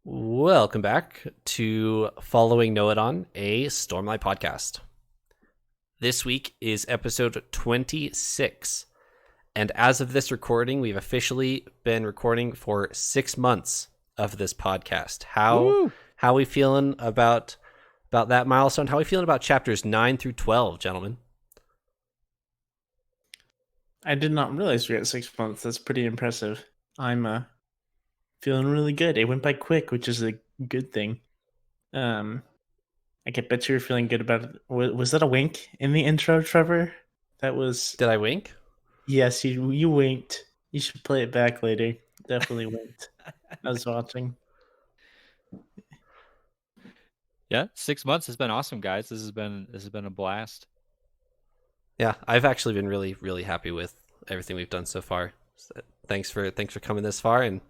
Welcome back to Following Noadon, a Stormlight podcast. This week is episode 26, and as of this recording, we've officially been recording for 6 months of this podcast. How are we feeling about that milestone? How are we feeling about chapters 9 through 12, gentlemen? I did not realize we had 6 months. That's pretty impressive. I'm feeling really good. It went by quick, which is a good thing. I can bet you were feeling good about it. Was that a wink in the intro, Trevor? That was. Did I wink? Yes, you winked. You should play it back later. Definitely winked. I was watching. Yeah, 6 months has been awesome, guys. This has been a blast. Yeah, I've actually been really, really happy with everything we've done so far. So thanks for coming this far, and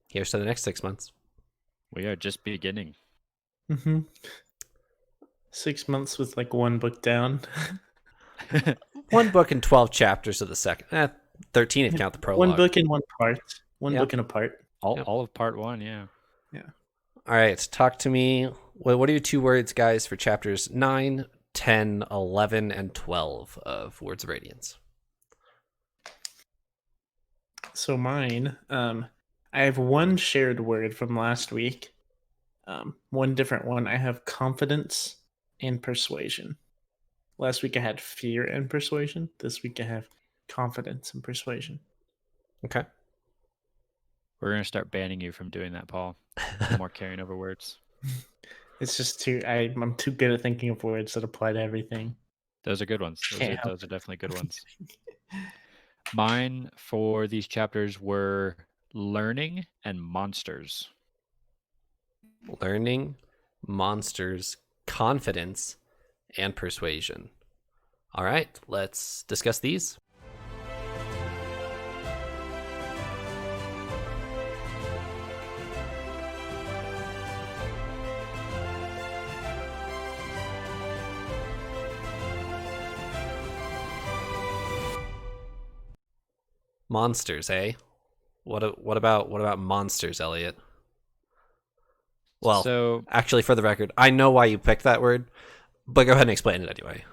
here's to the next 6 months. We are just beginning. 6 months with like one book down. One book and 12 chapters of the second. 13 if you count the prologue. One book in one part. One book in a part. All of part one, yeah. All right, talk to me. What are your 2 words, guys, for chapters 9, 10, 11, and 12 of Words of Radiance? So mine, I have one shared word from last week. One different one. I have confidence and persuasion. Last week I had fear and persuasion. This week I have confidence and persuasion. Okay. We're going to start banning you from doing that, Paul. No more carrying over words. It's just I'm too good at thinking of words that apply to everything. Those are good ones. Those are definitely good ones. Mine for these chapters were learning and monsters. Learning, monsters, confidence, and persuasion. All right, let's discuss these. Monsters, eh? What about monsters, Eliot? Well, so actually, for the record, I know why you picked that word, but go ahead and explain it anyway.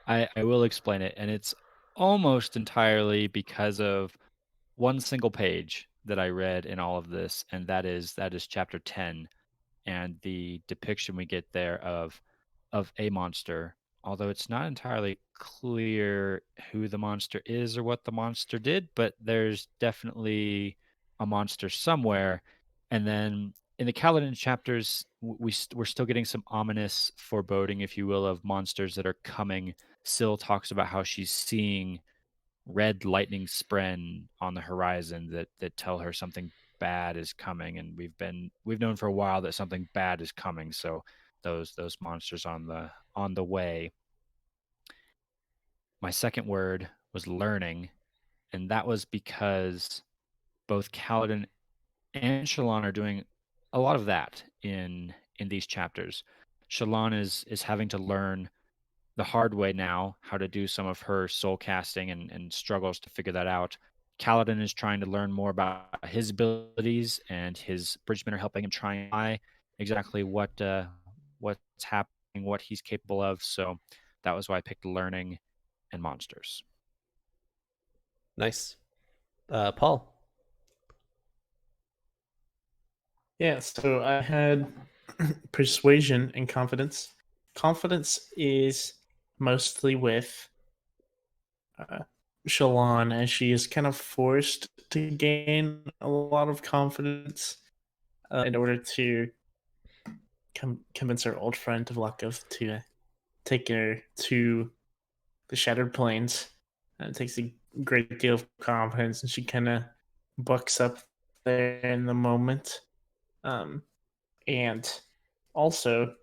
I will explain it, and it's almost entirely because of one single page that I read in all of this, and that is chapter 10, and the depiction we get there of a monster, although it's not entirely clear who the monster is or what the monster did, but there's definitely a monster somewhere. And then in the Kaladin chapters, we're still getting some ominous foreboding, if you will, of monsters that are coming. Syl talks about how she's seeing red lightning spren on the horizon that tell her something bad is coming, and we've known for a while that something bad is coming. So those monsters on the way. My second word was learning, and that was because both Kaladin and Shallan are doing a lot of that in these chapters. Shallan is having to learn the hard way now how to do some of her soul casting and struggles to figure that out. Kaladin is trying to learn more about his abilities, and his bridgemen are helping him try and find exactly what's happening, what he's capable of. So that was why I picked learning and monsters. Nice. Paul? Yeah, so I had persuasion and confidence. Confidence is mostly with Shallan, as she is kind of forced to gain a lot of confidence in order to convince her old friend Vlakov to take her to the Shattered Plains. It takes a great deal of confidence, and she kind of bucks up there in the moment. And also,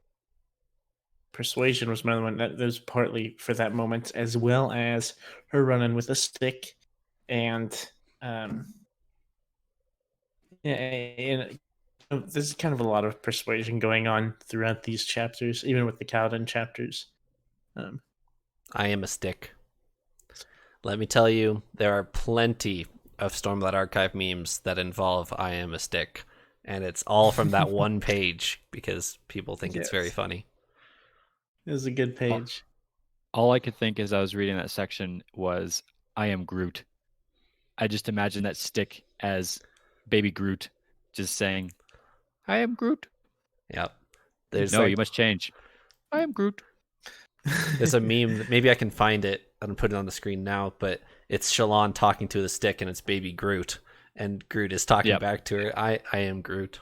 persuasion was my one that was partly for that moment, as well as her running with a stick, and there's kind of a lot of persuasion going on throughout these chapters, even with the Kaladin chapters. I am a stick. Let me tell you, there are plenty of Stormlight Archive memes that involve I am a stick. and it's all from that one page because people think it's very Yes. funny. It was a good page. All I could think as I was reading that section was, I am Groot. I just imagine that stick as baby Groot just saying, I am Groot. Yep. There's No, you must change. I am Groot. there's a meme. Maybe I can find it and put it on the screen now. But it's Shalon talking to the stick, and it's baby Groot, and Groot is talking Yep. back to her. I am Groot.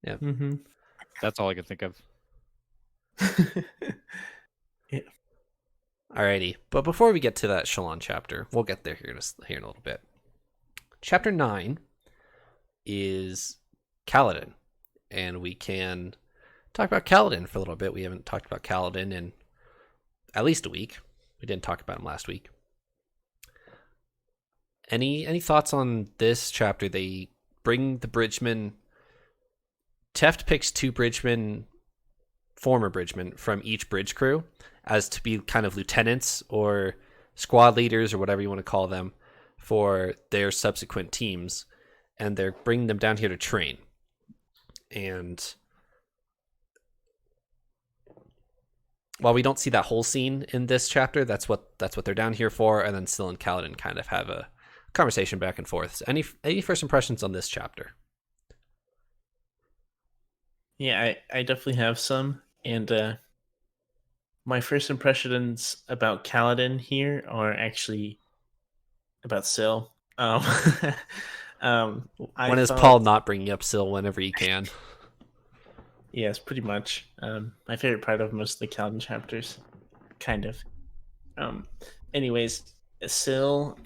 Yeah. Mm-hmm. That's all I could think of. Alrighty. But before we get to that Shalon chapter, we'll get there here in a little bit. Chapter 9 is Kaladin, and we can talk about Kaladin for a little bit. We haven't talked about Kaladin in at least a week. We didn't talk about him last week. Any thoughts on this chapter? They bring the bridgemen. Teft picks two bridgemen, former bridgemen from each bridge crew, as to be kind of lieutenants or squad leaders or whatever you want to call them for their subsequent teams, and they're bringing them down here to train. And while we don't see that whole scene in this chapter, that's what they're down here for. And then Syl and Kaladin kind of have a conversation back and forth. So any first impressions on this chapter? Yeah, I definitely have some. And my first impressions about Kaladin here are actually about Syl. I When is thought, Paul not bringing up Syl whenever he can? yes, pretty much. My favorite part of most of the Kaladin chapters, kind of. Anyways, Syl,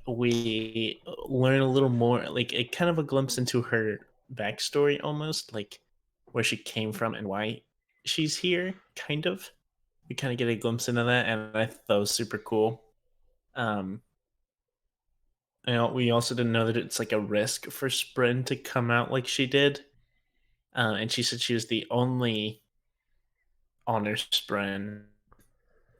we learn a little more, like it kind of a glimpse into her backstory almost, like where she came from and why she's here, kind of. We kind of get a glimpse into that, and I thought that was super cool. Um, we also didn't know that it's like a risk for Sprin to come out like she did. And she said she was the only honor Sprin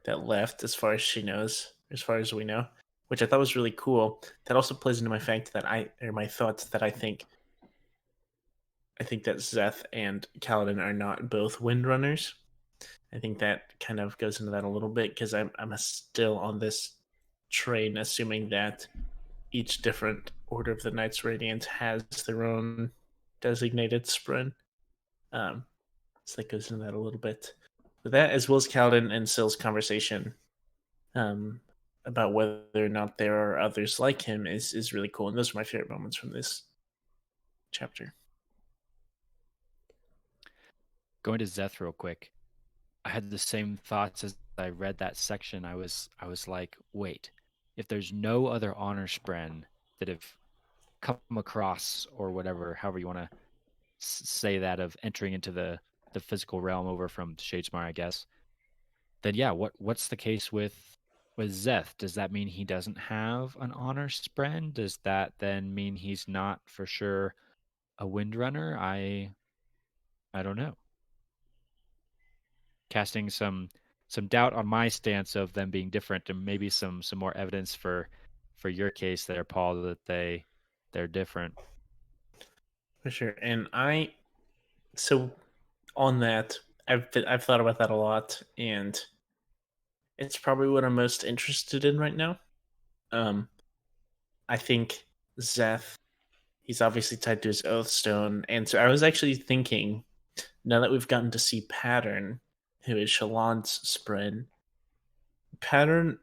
that left, as far as she knows, as far as we know, which I thought was really cool. That also plays into my fact that my thoughts that I think that Szeth and Kaladin are not both Windrunners. I think that kind of goes into that a little bit because I'm still on this train, assuming that each different Order of the Knights Radiant has their own designated Sprin. So that goes into that a little bit. But that, as well as Kaladin and Syl's conversation about whether or not there are others like him, is really cool. And those are my favorite moments from this chapter. Going to Szeth real quick. I had the same thoughts as I read that section. I was like, wait, if there's no other honor spren that have come across or whatever, however you want to say that, of entering into the physical realm over from Shadesmar, I guess, then yeah, what's the case with Szeth? Does that mean he doesn't have an honor spren? Does that then mean he's not for sure a Windrunner? I don't know. Casting some doubt on my stance of them being different, and maybe some more evidence for your case there, Paul, that they're different. For sure. And so on that, I've thought about that a lot, and it's probably what I'm most interested in right now. I think Szeth, he's obviously tied to his Oathstone, and so I was actually thinking, now that we've gotten to see Pattern, who is Shalon's Spren, Pattern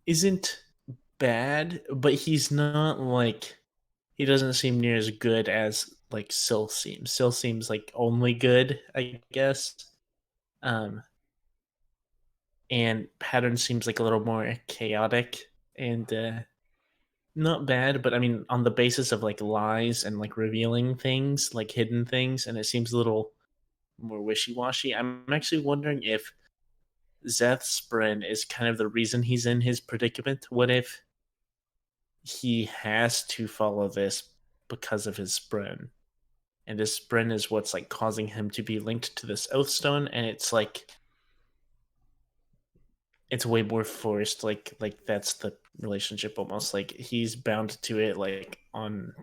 isn't bad, but he's not like, he doesn't seem near as good as like Syl seems. Syl seems like only good, I guess. And Pattern seems like a little more chaotic and not bad, but I mean, on the basis of like lies and like revealing things, like hidden things, and it seems a little more wishy-washy. I'm actually wondering if Szeth Spren is kind of the reason he's in his predicament. What if he has to follow this because of his Spren, and this Spren is what's like causing him to be linked to this Oathstone, and it's like it's way more forced, like that's the relationship almost, like he's bound to it like on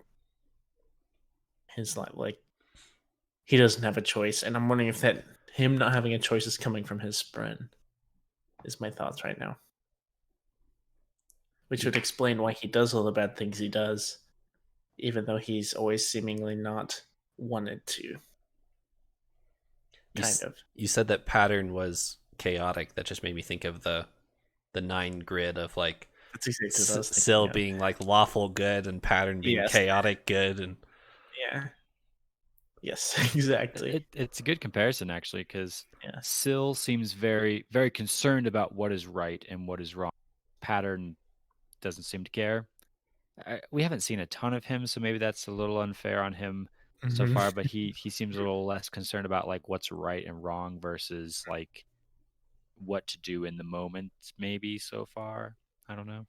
his like he doesn't have a choice, and I'm wondering if that him not having a choice is coming from his spren. Is my thoughts right now, which would explain why he does all the bad things he does, even though he's always seemingly not wanted to. You said that pattern was chaotic. That just made me think of the 9 grid of like That's exactly what I was thinking Syl of. being like lawful good and pattern being Yes. chaotic good, and Yeah. Yes, exactly. It's a good comparison, actually, because Yeah. Syl seems very, very concerned about what is right and what is wrong. Pattern doesn't seem to care. We haven't seen a ton of him, so maybe that's a little unfair on him so Mhm. far. But he seems a little less concerned about like what's right and wrong versus like what to do in the moment. Maybe so far, I don't know.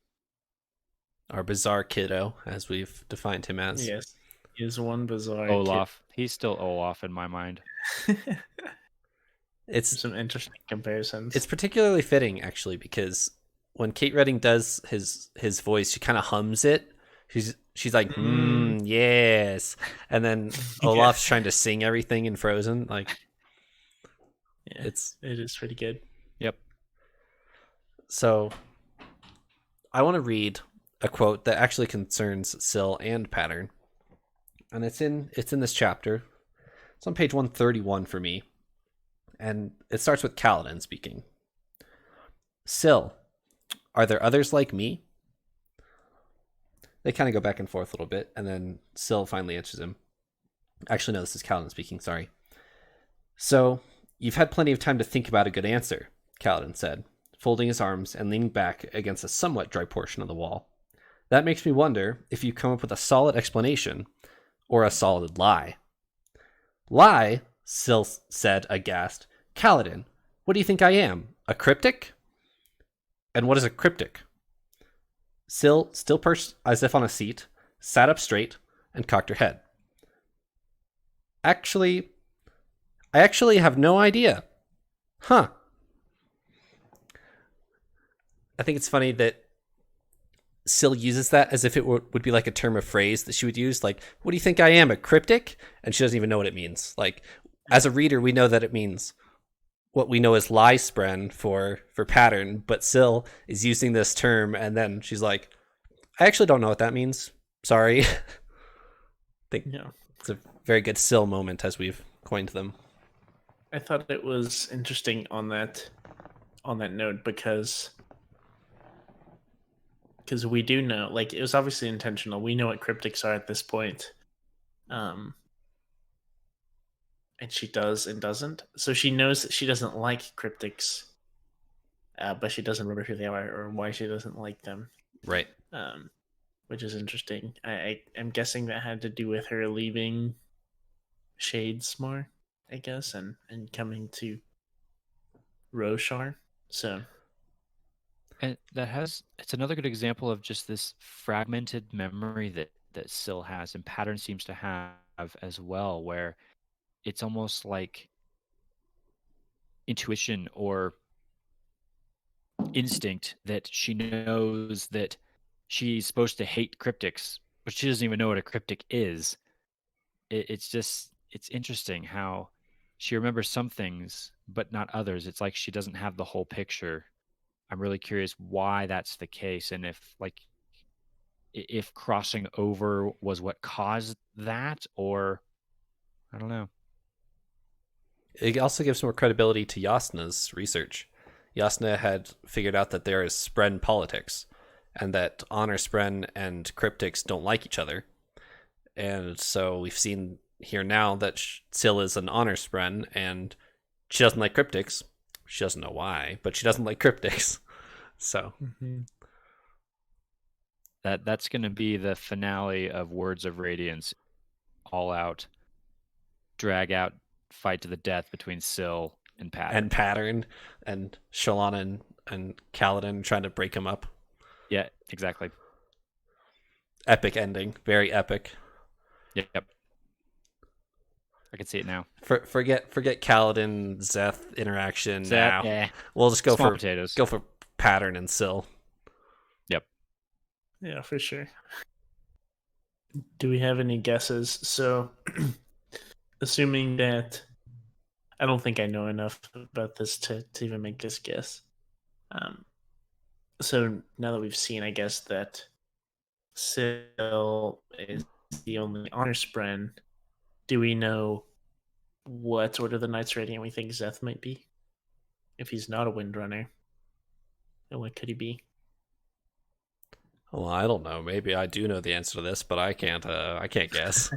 our bizarre kiddo, as we've defined him as. Yes, he is one bizarre Olaf, he's still Olaf in my mind. kid. It's Some interesting comparisons. It's particularly fitting, actually, because when Kate Redding does his voice, she kind of hums it. She's like, yes, and then Olaf's trying to sing everything in Frozen. Like, yeah, it is pretty good. Yep. So, I want to read a quote that actually concerns Syl and Pattern, and it's in this chapter. It's on page 131 for me, and it starts with Kaladin speaking. Syl, are there others like me? They kind of go back and forth a little bit, and then Syl finally answers him. Actually, no, this is Kaladin speaking, sorry. So, you've had plenty of time to think about a good answer, Kaladin said, folding his arms and leaning back against a somewhat dry portion of the wall. That makes me wonder if you've come up with a solid explanation or a solid lie. Lie? Syl said, aghast. Kaladin, what do you think I am? A cryptic? And what is a cryptic? Syl, still perched as if on a seat, sat up straight and cocked her head. I actually have no idea. Huh. I think it's funny that Syl uses that as if it would be like a term of phrase that she would use. Like, what do you think I am, a cryptic? And she doesn't even know what it means. Like, as a reader, we know that it means what we know as lie spren for pattern, but Syl is using this term, and then she's like, I actually don't know what that means. Sorry. I think it's a very good Syl moment as we've coined them. I thought it was interesting on that note because we do know, like, it was obviously intentional. We know what cryptics are at this point. And she does and doesn't. So she knows that she doesn't like cryptics, but she doesn't remember who they are or why she doesn't like them. Right. Which is interesting. I'm guessing that had to do with her leaving Shades more, I guess, and coming to Roshar. So, and it's another good example of just this fragmented memory that Syl has, and Pattern seems to have as well, where it's almost like intuition or instinct that she knows that she's supposed to hate cryptics, but she doesn't even know what a cryptic is. It's interesting how she remembers some things but not others. It's like she doesn't have the whole picture. I'm really curious why that's the case, and if crossing over was what caused that, or I don't know. It also gives more credibility to Jasna's research. Jasna had figured out that there is spren politics, and that honor spren and cryptics don't like each other. And so we've seen here now that Syl is an honor spren, and she doesn't like cryptics. She doesn't know why, but she doesn't like cryptics. So that's going to be the finale of Words of Radiance. All out, drag out, fight to the death between Syl and Pattern. And Shalana and Kaladin trying to break him up. Yeah, exactly. Epic ending. Very epic. Yep. I can see it now. Forget Kaladin Zeth interaction now. Yeah. We'll just go Small for potatoes. Go for Pattern and Syl. Yep. Yeah, for sure. Do we have any guesses? So, assuming that I don't think I know enough about this to even make this guess. So now that we've seen, I guess that Syl is the only honor spren. Do we know what Order of the Knights Radiant we think Zeth might be? If he's not a Windrunner, then what could he be? Well, I don't know. Maybe I do know the answer to this, but I can't. I can't guess.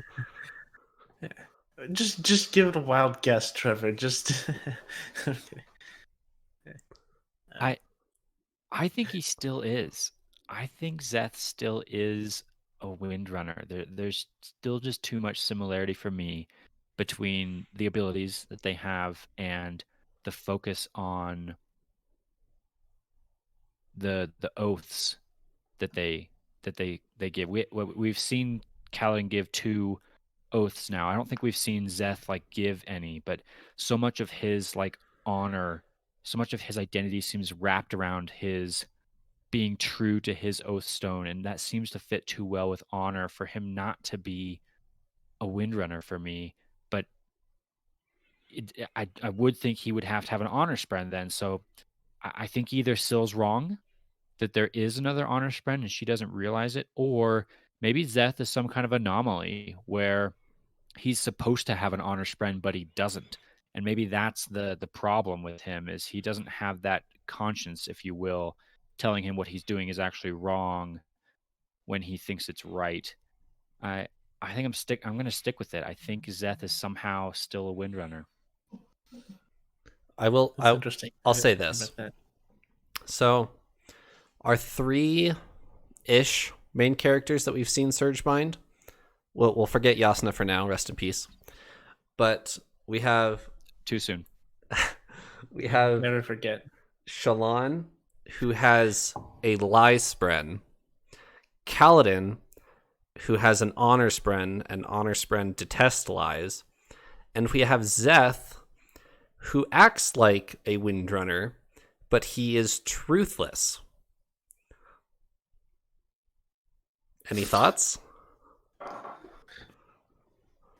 Just give it a wild guess, Trevor. Just. I think he still is. I think Zeth still is a Windrunner. There's still just too much similarity for me between the abilities that they have and the focus on the oaths that they give. We've seen Kaladin give 2 oaths now. I don't think we've seen Zeth like give any, but so much of his like honor, so much of his identity seems wrapped around his being true to his oath stone, and that seems to fit too well with honor for him not to be a Windrunner for me. But I would think he would have to have an honor spren then. So I think either Syl's wrong that there is another honor spren and she doesn't realize it, or maybe Zeth is some kind of anomaly where he's supposed to have an honor spren but he doesn't, and maybe that's the problem with him, is he doesn't have that conscience, if you will, telling him what he's doing is actually wrong when he thinks it's right. I think I'm going to stick with it. I think Zeth is somehow still a Windrunner. That's interesting. I'll say this. So, our 3-ish main characters that we've seen Surge Bind, we'll forget Yasna for now, rest in peace. But we have... Too soon. We have... Never forget. Shallan, who has a lie spren. Kaladin, who has an honor spren, and honor spren detest lies. And we have Zeth, who acts like a Windrunner, but he is truthless. Any thoughts?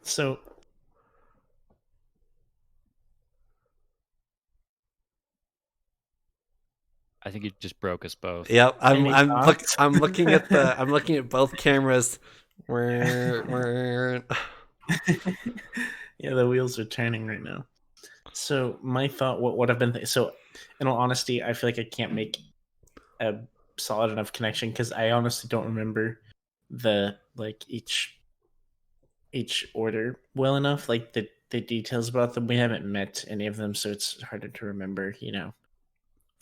So, I think you just broke us both. Yep, I'm looking at both cameras. Yeah, the wheels are turning right now. So my thought, what I've been so, in all honesty, I feel like I can't make a solid enough connection because I honestly don't remember the like each order well enough, like the details about them. We haven't met any of them, so it's harder to remember. The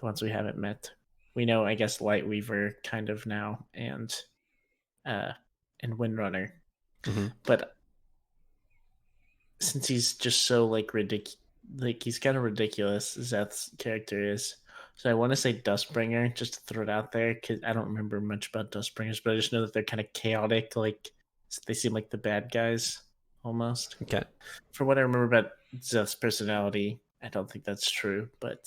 ones we haven't met. We know, I guess, Lightweaver kind of now, and Windrunner, but since he's just so like ridiculous. Like, he's kind of ridiculous, Zeth's character is. So I want to say Dustbringer, just to throw it out there, because I don't remember much about Dustbringers, but I just know that they're kind of chaotic. Like, they seem like the bad guys, almost. Okay. For what I remember about Zeth's personality, I don't think that's true, but...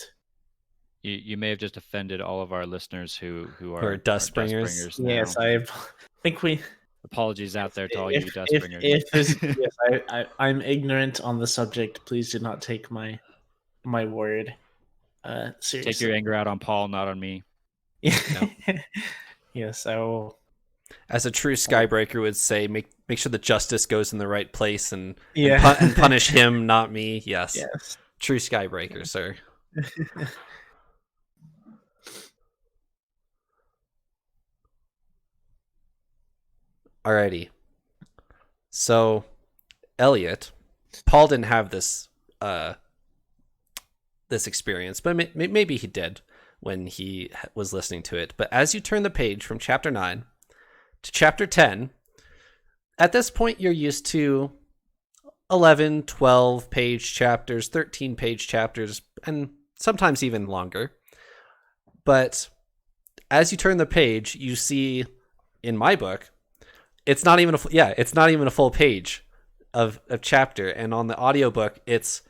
You may have just offended all of our listeners who are Dustbringers. Yes, I think we... Apologies out there to all you Dustbringers. Yes, I'm ignorant on the subject. Please do not take my word seriously. Take your anger out on Paul, not on me. No. Yes, I will. As a true Skybreaker would say, make sure the justice goes in the right place and and punish him, not me. Yes. True Skybreaker, sir. Alrighty. So, Eliot, Paul didn't have this experience, but maybe he did when he was listening to it. But as you turn the page from chapter 9 to chapter 10, at this point you're used to 11, 12 page chapters, 13 page chapters, and sometimes even longer. But as you turn the page, you see, in my book, it's not even a full page of chapter, and on the audiobook it's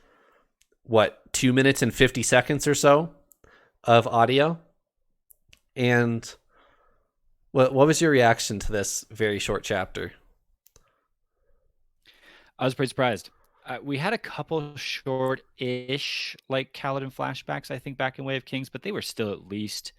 2 minutes and 50 seconds or so of audio. And what was your reaction to this very short chapter? I was pretty surprised. We had a couple short-ish, like Kaladin flashbacks, I think, back in Way of Kings, but they were still at least,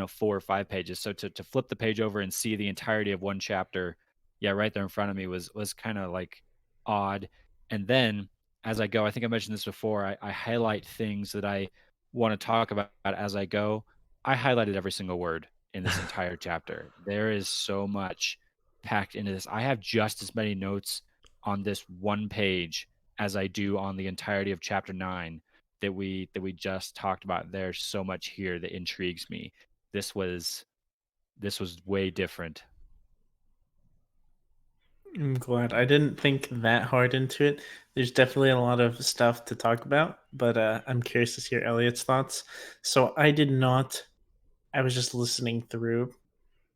4 or 5 pages. So to flip the page over and see the entirety of one chapter, yeah, right there in front of me was kind of like odd. And then as I go, I think I mentioned this before, I highlight things that I want to talk about as I go. I highlighted every single word in this entire chapter. There is so much packed into this. I have just as many notes on this one page as I do on the entirety of chapter 9 that we just talked about. There's so much here that intrigues me. This was way different. I'm glad. I didn't think that hard into it. There's definitely a lot of stuff to talk about, but I'm curious to hear Elliot's thoughts. So I did not. I was just listening through.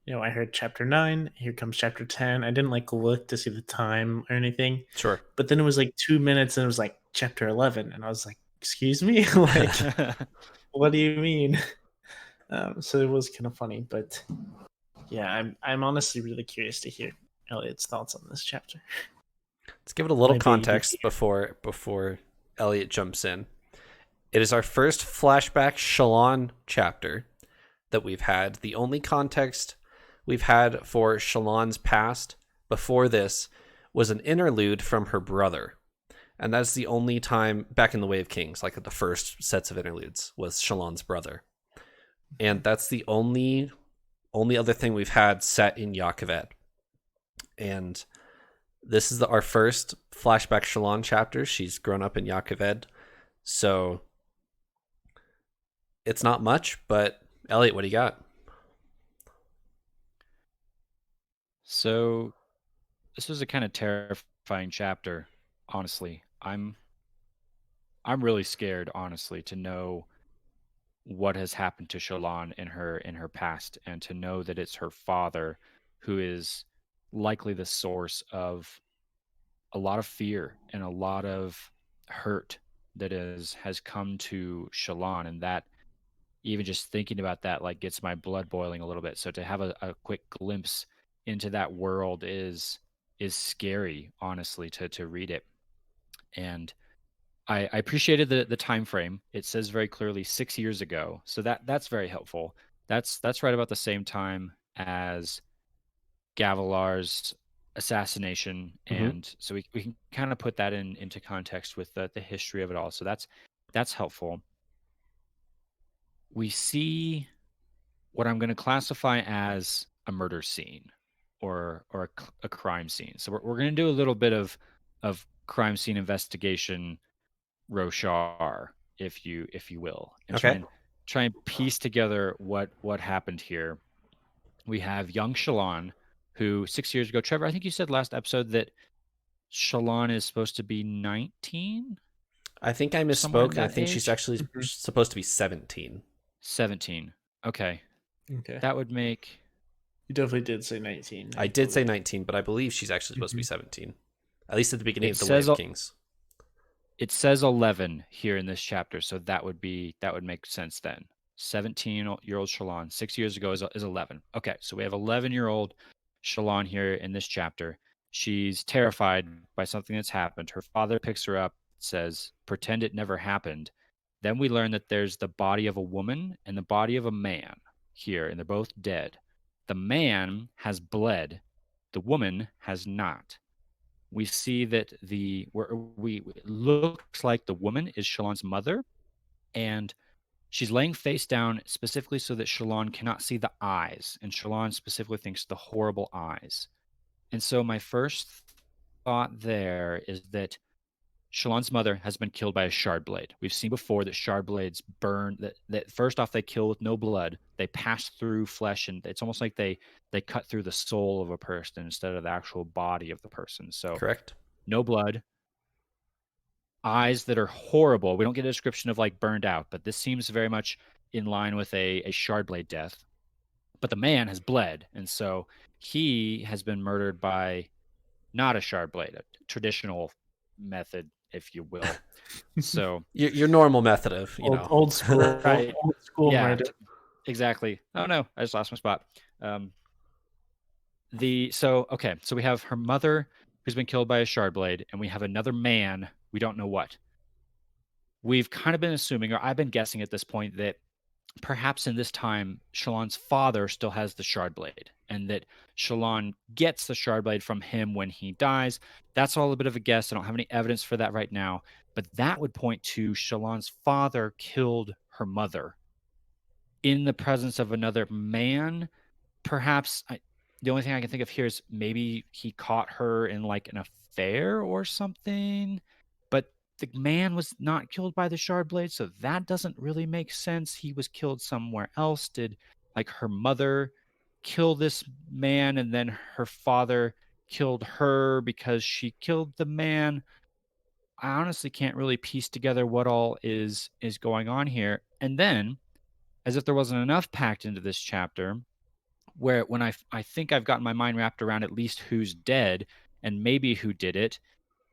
I heard chapter 9. Here comes chapter 10. I didn't look to see the time or anything. Sure. But then it was 2 minutes, and it was chapter 11, and I was like, "Excuse me, what do you mean?" So it was kind of funny, but yeah, I'm honestly really curious to hear Elliot's thoughts on this chapter. Let's give it a little My baby. context before Eliot jumps in. It is our first flashback Shallan chapter that we've had. The only context we've had for Shallan's past before this was an interlude from her brother. And that's the only time back in the Way of Kings, the first sets of interludes was Shallan's brother. And that's the only other thing we've had set in Yaakoved. And this is our first flashback Shallan chapter. She's grown up in Yaakoved. So it's not much, but Eliot, what do you got? So this was a kind of terrifying chapter, honestly. I'm really scared, honestly, to know what has happened to Shallan in her past, and to know that it's her father who is likely the source of a lot of fear and a lot of hurt that has come to Shallan, and that even just thinking about that gets my blood boiling a little bit. So to have a quick glimpse into that world is scary, honestly, to read it. And I appreciated the time frame. It says very clearly 6 years ago, so that's very helpful. That's right about the same time as Gavilar's assassination, and so we can kind of put that into context with the history of it all. So that's helpful. We see what I'm going to classify as a murder scene or a crime scene. So we're going to do a little bit of crime scene investigation, Roshar, if you will, and Okay. try and piece together what happened here. We have young Shallan, who 6 years ago, Trevor, I think you said last episode that Shallan is supposed to be 19. I think I misspoke. I think she's actually supposed to be 17. 17. Okay. Okay. That would make... You definitely did say 19. I did say 19, but I believe she's actually supposed to be 17. At least at the beginning of the Way of Kings. It says 11 here in this chapter, so that would make sense then. 17-year-old Shallan 6 years ago is 11. Okay, so we have 11-year-old Shallan here in this chapter. She's terrified by something that's happened. Her father picks her up, says, "Pretend it never happened." Then we learn that there's the body of a woman and the body of a man here, and they're both dead. The man has bled. The woman has not. We see that it looks like the woman is Shallan's mother, and she's laying face down specifically so that Shallan cannot see the eyes, and Shallan specifically thinks the horrible eyes. And so my first thought there is that Shallan's mother has been killed by a shard blade. We've seen before that shard blades burn, that first off they kill with no blood. They pass through flesh, and it's almost like they cut through the soul of a person instead of the actual body of the person. So correct. No blood. Eyes that are horrible. We don't get a description of burned out, but this seems very much in line with a shard blade death. But the man has bled, and so he has been murdered by not a shard blade, a traditional method, if you will. So your normal method of old school, right? Old school murder. Exactly. Oh no, I just lost my spot. So we have her mother, who's been killed by a shard blade, and we have another man, we don't know what. We've kind of been assuming, or I've been guessing at this point, that perhaps in this time, Shallan's father still has the shard blade, and that Shallan gets the shard blade from him when he dies. That's all a bit of a guess. I don't have any evidence for that right now, but that would point to Shallan's father killed her mother in the presence of another man. Perhaps the only thing I can think of here is maybe he caught her in like an affair or something, but the man was not killed by the shard blade, so that doesn't really make sense. He was killed somewhere else. Did like her mother kill this man, and then her father killed her because she killed the man? I honestly can't really piece together what all is going on here. And then, as if there wasn't enough packed into this chapter, where when I think I've gotten my mind wrapped around at least who's dead and maybe who did it,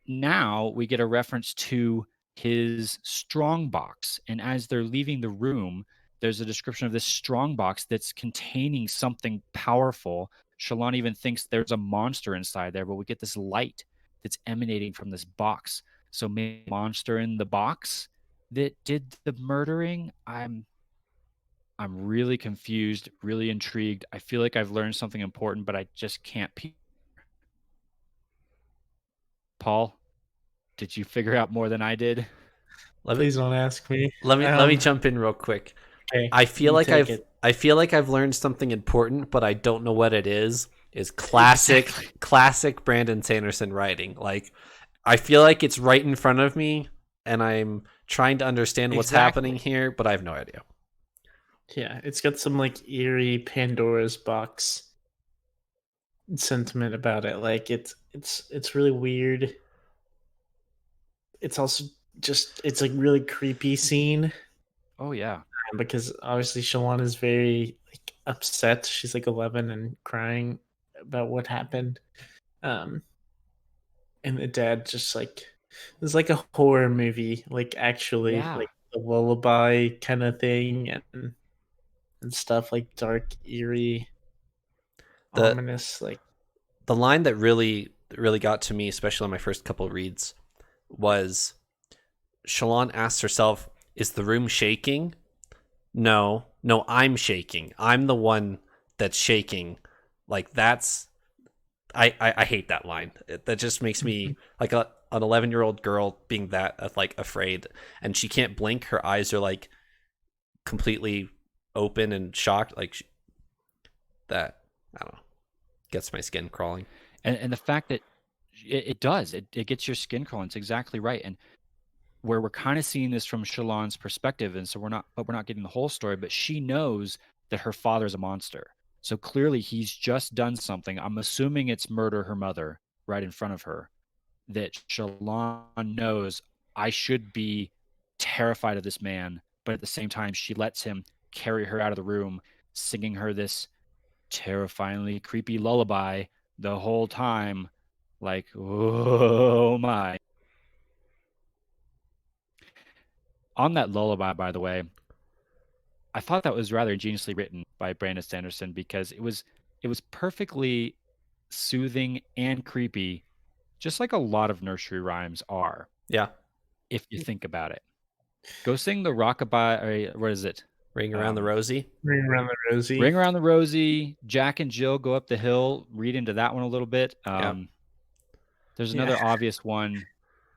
now we get a reference to his strong box. And as they're leaving the room, there's a description of this strong box that's containing something powerful. Shallan even thinks there's a monster inside there, but we get this light that's emanating from this box. So maybe monster in the box that did the murdering. I'm really confused, really intrigued. I feel like I've learned something important, but I just can't. Paul, did you figure out more than I did? Please don't ask me. Let me jump in real quick. Okay, I feel like I've learned something important, but I don't know what it is. Is classic Brandon Sanderson writing. Like, I feel like it's right in front of me, and I'm trying to understand what's happening here, but I have no idea. Yeah, it's got some like eerie Pandora's box sentiment about it. Like it's really weird. It's also just it's like really creepy scene. Oh yeah, because obviously Shallan is very like upset. She's like 11 and crying about what happened. And the dad just like it's like a horror movie, like actually like a lullaby kind of thing and stuff, like dark, eerie, ominous. Like the line that really got to me, especially on my first couple reads, was Shallan asks herself, "Is the room shaking?" No, I'm shaking. I'm the one that's shaking. Like that's, I hate that line. That just makes me like an 11-year-old girl being that like afraid, and she can't blink. Her eyes are like completely open and shocked. Like that, I don't know, gets my skin crawling. And the fact that it does, it gets your skin crawling. It's exactly right. And where we're kind of seeing this from Shallan's perspective, and so we're not getting the whole story, but she knows that her father's a monster. So clearly he's just done something. I'm assuming it's murder her mother right in front of her, that Shallan knows I should be terrified of this man, but at the same time she lets him carry her out of the room, singing her this terrifyingly creepy lullaby the whole time. Like, oh my. On that lullaby, by the way, I thought that was rather ingeniously written by Brandon Sanderson, because it was perfectly soothing and creepy, just like a lot of nursery rhymes are. Yeah. If you think about it. Go sing the rockabye, or what is it? Ring Around the Rosie. Ring Around the Rosie. Ring Around the Rosie. Jack and Jill Go Up the Hill. Read into that one a little bit. There's another obvious one.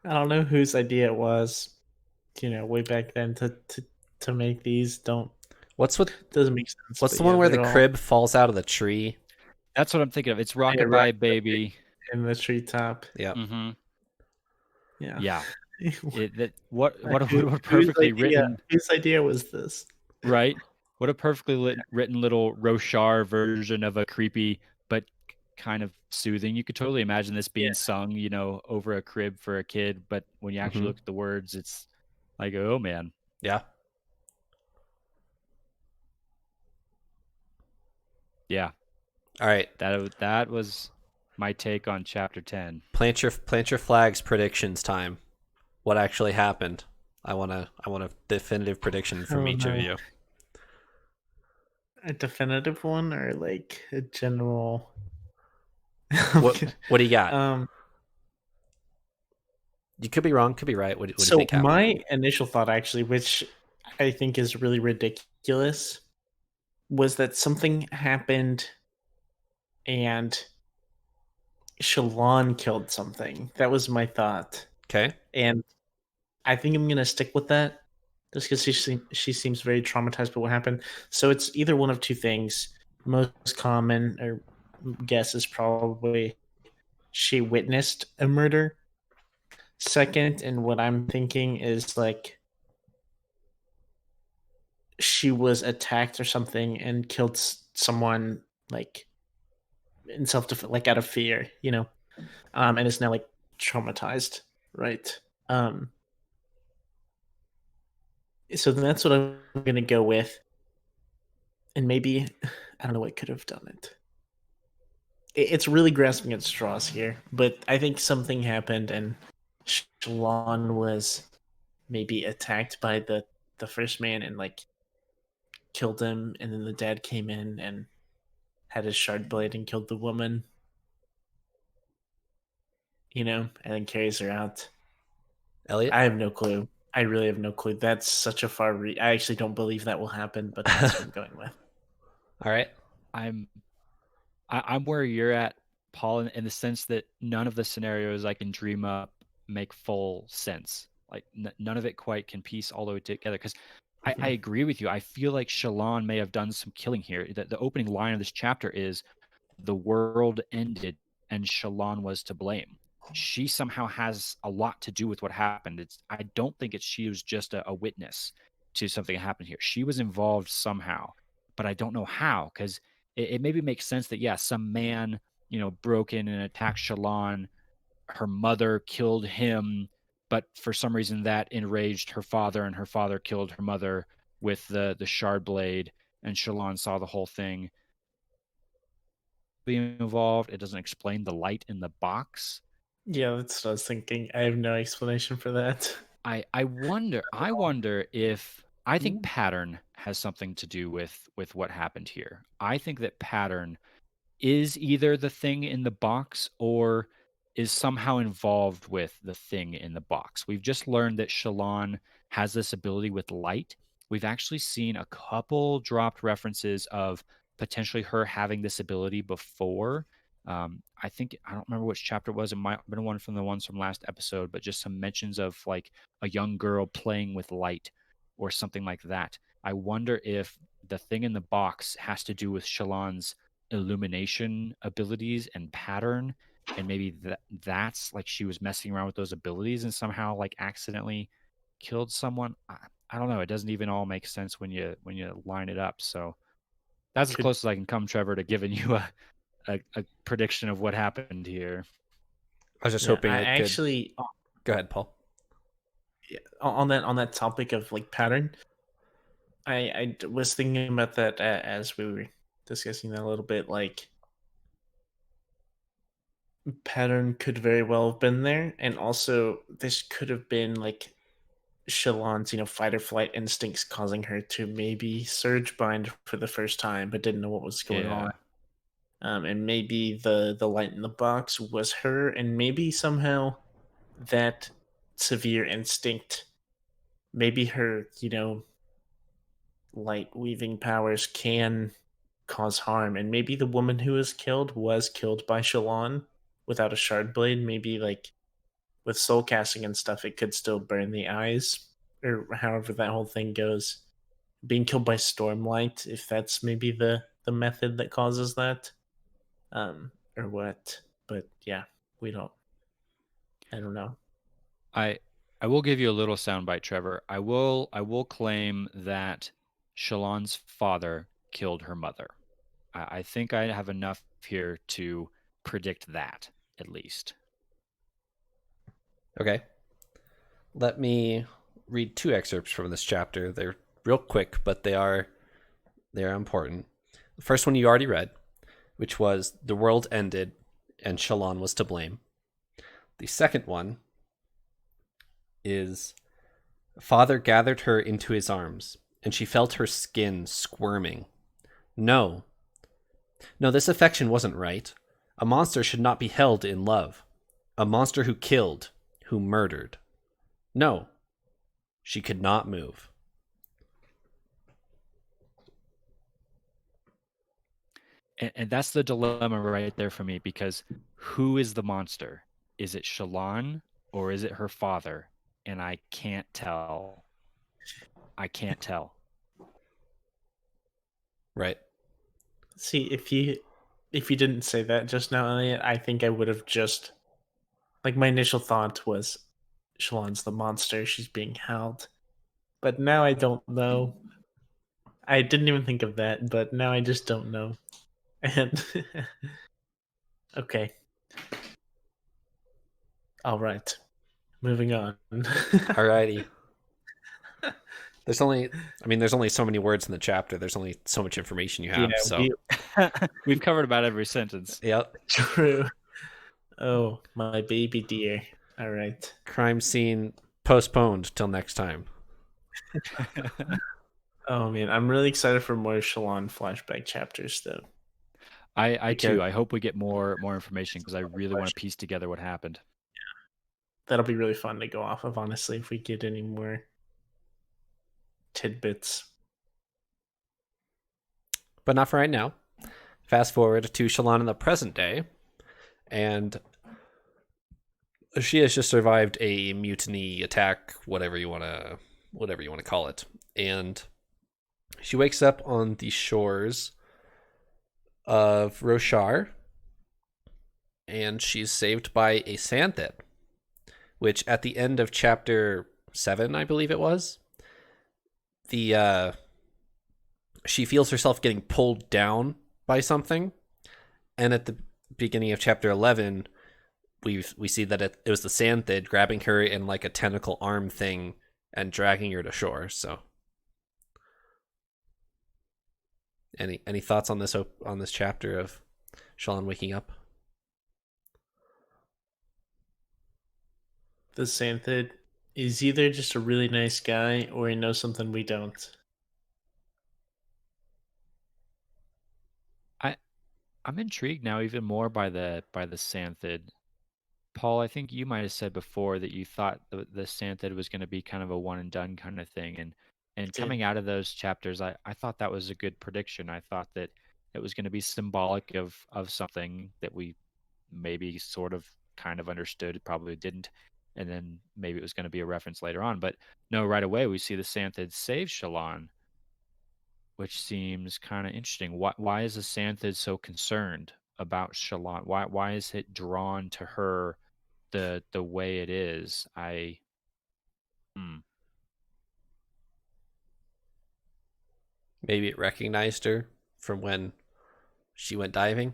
I don't know whose idea it was, way back then to make these. Doesn't make sense. What's the one where the crib falls out of the tree? That's what I'm thinking of. It's Rockabye Baby in the treetop. Yeah. Mm-hmm. Yeah. What perfectly written. Whose idea was this? Right. What a perfectly written little Rochar version of a creepy but kind of soothing. You could totally imagine this being sung, over a crib for a kid. But when you actually look at the words, it's like, oh man. Yeah. Yeah. All right. That was my take on chapter 10. Plant your flags. Predictions time. What actually happened? I want a definitive prediction from each of you. A definitive one, or like a general? What do you got? You could be wrong, could be right. What do you So think happened? my initial thought, actually, which I think is really ridiculous, was that something happened and Shalon killed something. That was my thought, Okay. and I think I'm gonna stick with that, just because she seems very traumatized by what happened. So it's either one of two things. Most common or guess is probably she witnessed a murder. Second, and what I'm thinking is like she was attacked or something and killed someone like in self defense, like out of fear, and is now like traumatized, right? Um, so that's what I'm gonna go with, and maybe I don't know what could have done it. It's really grasping at straws here, but I think something happened and Shalon was maybe attacked by the first man and like killed him, and then the dad came in and had his shard blade and killed the woman, and then carries her out. Elliot? I have no clue. I really have no clue. That's such a far reach. I actually don't believe that will happen, but that's what I'm going with. All right. I'm where you're at, Paul, in the sense that none of the scenarios I can dream up make full sense. Like none of it quite can piece all the way together. Because I agree with you. I feel like Shalon may have done some killing here. The opening line of this chapter is, "The world ended, and Shalon was to blame." She somehow has a lot to do with what happened. I don't think she was just a witness to something that happened here. She was involved somehow, but I don't know how, because it maybe makes sense that, yeah, some man, broke in and attacked Shalon. Her mother killed him, but for some reason that enraged her father, and her father killed her mother with the shard blade, and Shalon saw the whole thing being involved. It doesn't explain the light in the box. Yeah, that's what I was thinking. I have no explanation for that. I wonder if I think pattern has something to do with what happened here. I think that pattern is either the thing in the box or is somehow involved with the thing in the box. We've just learned that Shalon has this ability with light. We've actually seen a couple dropped references of potentially her having this ability before. I don't remember which chapter it was. It might have been one from the ones from last episode, but just some mentions of like a young girl playing with light or something like that. I wonder if the thing in the box has to do with Shalon's illumination abilities and pattern, and maybe that's like she was messing around with those abilities and somehow like accidentally killed someone. I don't know. It doesn't even all make sense when you line it up. So that's as Could close as I can come, Trevor, to giving you a prediction of what happened here. I was just yeah, hoping I it could. actually Go ahead, Paul. on that topic of like pattern, I was thinking about that as we were discussing that a little bit. Like pattern could very well have been there, and also this could have been like Shalon's, fight or flight instincts causing her to maybe surge bind for the first time, but didn't know what was going Yeah. on. And maybe the light in the box was her, and maybe somehow that severe instinct, maybe her, light weaving powers can cause harm, and maybe the woman who was killed by Shalon without a shard blade. Maybe like with soul casting and stuff, it could still burn the eyes, or however that whole thing goes. Being killed by Stormlight, if that's maybe the method that causes that, or what. But yeah, we don't. I don't know. I I will give you a little soundbite, Trevor. I will claim that Shalon's father killed her mother. I think I have enough here to predict that, at least. Okay. Let me read two excerpts from this chapter. They're real quick, but they are important. The first one you already read, which was "The world ended and Shalon was to blame." The second one is "Father gathered her into his arms, and she felt her skin squirming. No, no, this affection wasn't right. A monster should not be held in love. A monster who killed, who murdered. No, she could not move. And that's the dilemma right there for me, because who is the monster? Is it Shallan or is it her father? And I can't tell. I can't tell. Right. See, if you didn't say that just now, Elliot, I think I would have just like my initial thought was Shallan's the monster, she's being held. But now I don't know. I didn't even think of that, but now I just don't know. And okay. All right. Moving on. Alrighty. There's only so many words in the chapter. There's only so much information you have. Yeah, so We've covered about every sentence. yep. true. Oh, my baby dear. All right. Crime scene postponed till next time. Oh man, I'm really excited for more Shallan flashback chapters though. I Because- too. I hope we get more information, because I really want to piece together what happened. That'll be really fun to go off of, honestly, if we get any more tidbits. But not for right now. Fast forward to Shallan in the present day, and she has just survived a mutiny attack, whatever you want to call it, and she wakes up on the shores of Roshar, and she's saved by a Santhed, which at the end of chapter 7, I believe it was, she feels herself getting pulled down by something, and at the beginning of chapter 11, we see that it was the Santhed grabbing her in like a tentacle arm thing and dragging her to shore. So, any thoughts on this chapter of Shallan waking up? The Santhed is either just a really nice guy or he knows something we don't. I'm intrigued now even more by the Santhed. Paul, I think you might have said before that you thought the Santhed was going to be kind of a one and done kind of thing, and coming out of those chapters, I thought that was a good prediction. I thought that it was going to be symbolic of something that we maybe sort of kind of understood, probably didn't, and then maybe it was going to be a reference later on. But no, right away we see the Santhed save Shallan, which seems kind of interesting. Why is the Santhed so concerned about Shallan? Why is it drawn to her the way it is? Maybe it recognized her from when she went diving.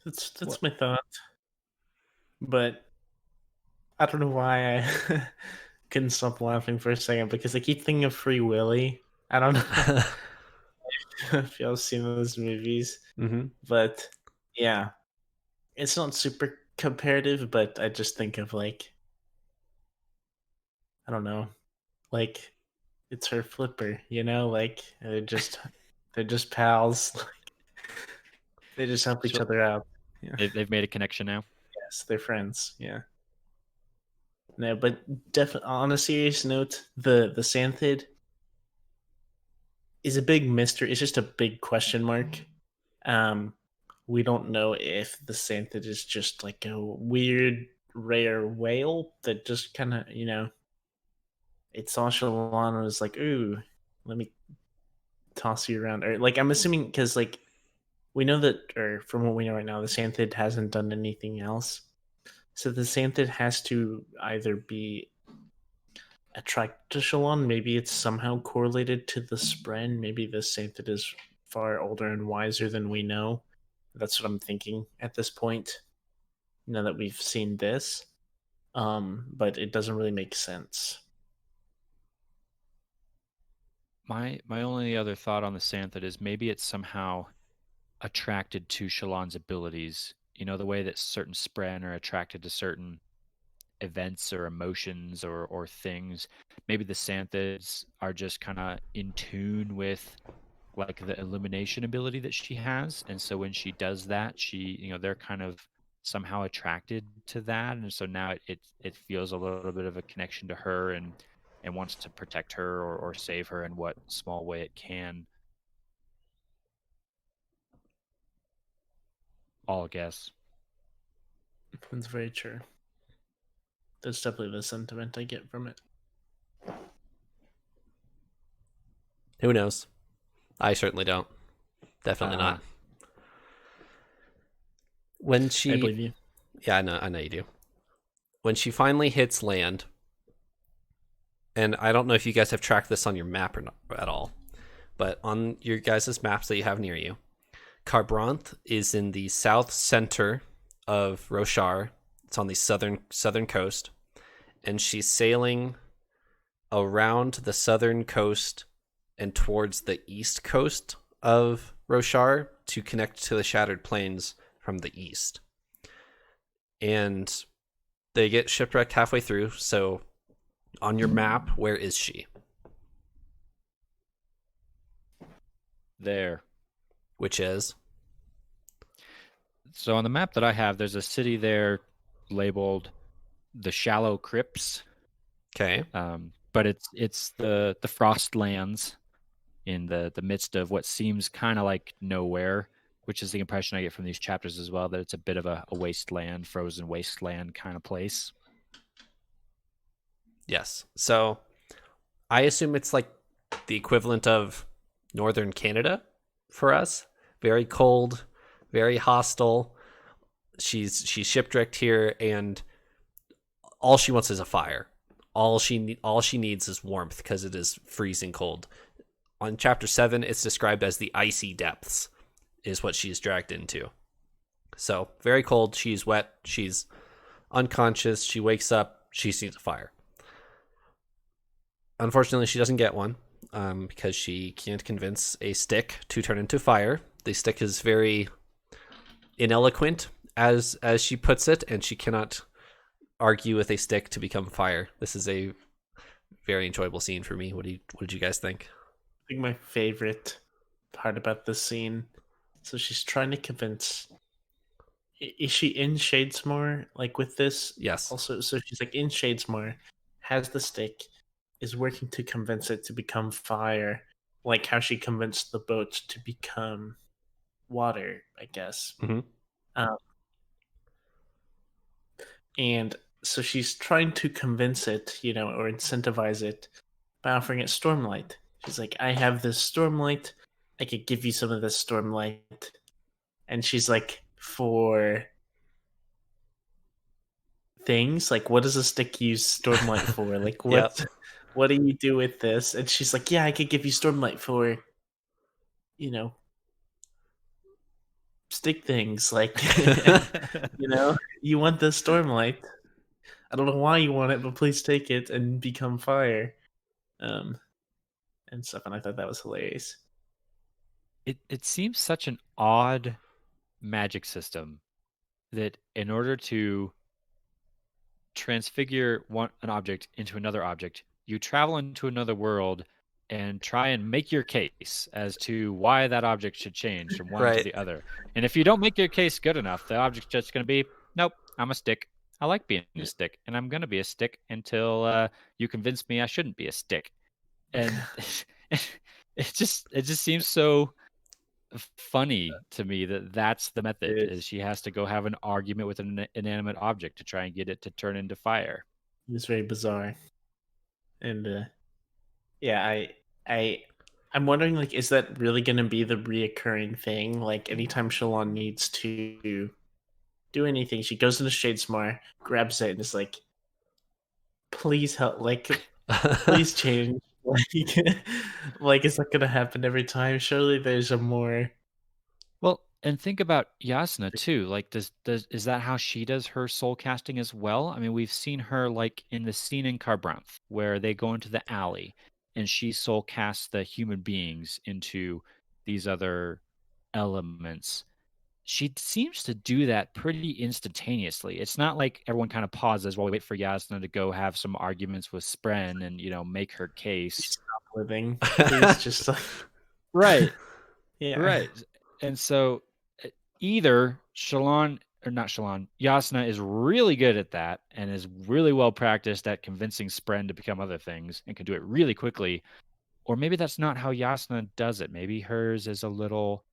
That's my thought. But I don't know why I couldn't stop laughing for a second because I keep thinking of Free Willy. I don't know if y'all seen those movies, but yeah, it's not super comparative. But I just think of like, I don't know, like it's her flipper, like they're just pals. They just help each other out. Yeah. They've made a connection now. Yes, they're friends. Yeah. No, but definitely on a serious note, the Santhed is a big mystery. It's just a big question mark. We don't know if the Santhed is just like a weird rare whale that just kind of it saw Shallan and was like, "Ooh, let me toss you around." Or like I'm assuming because like we know that, or from what we know right now, the Santhed hasn't done anything else. So the Santhed has to either be attracted to Shallan, maybe it's somehow correlated to the Spren, maybe the Santhed is far older and wiser than we know. That's what I'm thinking at this point, now that we've seen this. But it doesn't really make sense. My only other thought on the Santhed is maybe it's somehow attracted to Shallan's abilities. The way that certain Spren are attracted to certain events or emotions or things. Maybe the Santheds are just kind of in tune with like the illumination ability that she has, and so when she does that, they're kind of somehow attracted to that, and so now it feels a little bit of a connection to her, and wants to protect her or save her in what small way it can. All guess. That's very true. That's definitely the sentiment I get from it. Who knows? I certainly don't. Definitely not. When she, I believe you. Yeah, I know you do. When she finally hits land, and I don't know if you guys have tracked this on your map or not at all, but on your guys' maps that you have near you, Carbranth is in the south center of Roshar. It's on the southern coast, and she's sailing around the southern coast and towards the east coast of Roshar to connect to the Shattered Plains from the east. And they get shipwrecked halfway through. So on your map, where is she? There. Which is? So on the map that I have, there's a city there labeled the Shallow Crypts. Okay. But it's the Frostlands in the midst of what seems kind of like nowhere, which is the impression I get from these chapters as well, that it's a bit of a wasteland, frozen wasteland kind of place. Yes. So I assume it's like the equivalent of northern Canada for us. Very cold, very hostile. She's shipwrecked here, and all she wants is a fire. All she needs is warmth because it is freezing cold. On chapter 7, it's described as the icy depths is what she's dragged into. So very cold. She's wet. She's unconscious. She wakes up. She sees a fire. Unfortunately, she doesn't get one because she can't convince a stick to turn into fire. The stick is very ineloquent, as she puts it, and she cannot argue with a stick to become fire. This is a very enjoyable scene for me. What did you guys think? I think my favorite part about this scene. So she's trying to convince. Is she in Shadesmore? Like with this? Yes. Also, so she's like in Shadesmore, has the stick, is working to convince it to become fire, like how she convinced the boat to become water, I guess. Mm-hmm. And so she's trying to convince it, or incentivize it by offering it Stormlight. She's like, I have this Stormlight. I could give you some of this Stormlight. And she's like, for things? Like, what does a stick use Stormlight for? Like, what do you do with this? And she's like, yeah, I could give you Stormlight for, stick things. Like, you want the Stormlight. I don't know why you want it, but please take it and become fire. And stuff, and I thought that was hilarious. It seems such an odd magic system that in order to transfigure an object into another object, you travel into another world and try and make your case as to why that object should change from one to the other. And if you don't make your case good enough, the object's just going to be, nope, I'm a stick. I like being a stick, and I'm going to be a stick until you convince me I shouldn't be a stick. And it just seems so funny to me that's the method, is she has to go have an argument with an inanimate object to try and get it to turn into fire. It's very bizarre. And I'm wondering, like, is that really going to be the reoccurring thing? Like, anytime Shalon needs to do anything, she goes into Shadesmar, grabs it, and is like, please help, like, please change. Like, is that going to happen every time? Surely there's a more... Well, and think about Yasna too. Like, is that how she does her soul casting as well? I mean, we've seen her like in the scene in Carbranth where they go into the alley and she soul casts the human beings into these other elements. She seems to do that pretty instantaneously. It's not like everyone kind of pauses while we wait for Yasna to go have some arguments with Spren and make her case. Stop living. Please just like... Right. Yeah. Right. And so either Shalon or not Shalon, Yasna is really good at that and is really well practiced at convincing Spren to become other things and can do it really quickly. Or maybe that's not how Yasna does it. Maybe hers is a little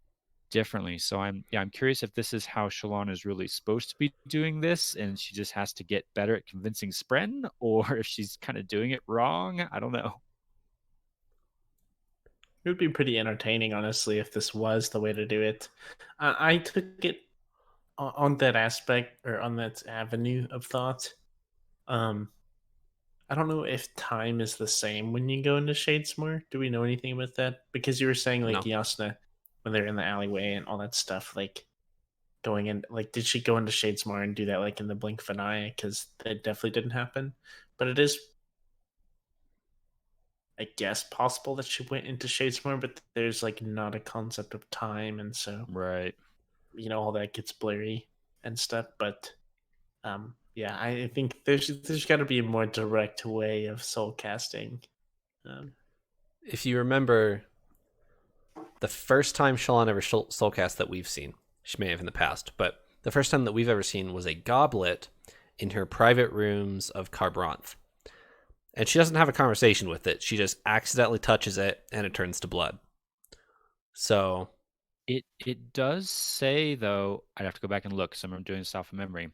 differently. So I'm curious if this is how Shalon is really supposed to be doing this, and she just has to get better at convincing Spren, or if she's kind of doing it wrong. I don't know. It would be pretty entertaining, honestly, if this was the way to do it. I took it on that aspect or on that avenue of thought. Um, I don't know if time is the same when you go into Shadesmore. Do we know anything about that? Because you were saying like No. Yasna when they're in the alleyway and all that stuff, like going in, like did she go into Shadesmore and do that like in the blink of an eye? Because that definitely didn't happen. But it is, I guess, possible that she went into Shadesmore, but there's like not a concept of time, and so Right. all that gets blurry and stuff. But yeah, I think there's got to be a more direct way of soul casting. If you remember, the first time Shalon ever soulcast that we've seen, she may have in the past, but the first time that we've ever seen was a goblet in her private rooms of Carbranth. And she doesn't have a conversation with it. She just accidentally touches it and it turns to blood. So It does say, though, I'd have to go back and look because I'm doing this off of memory.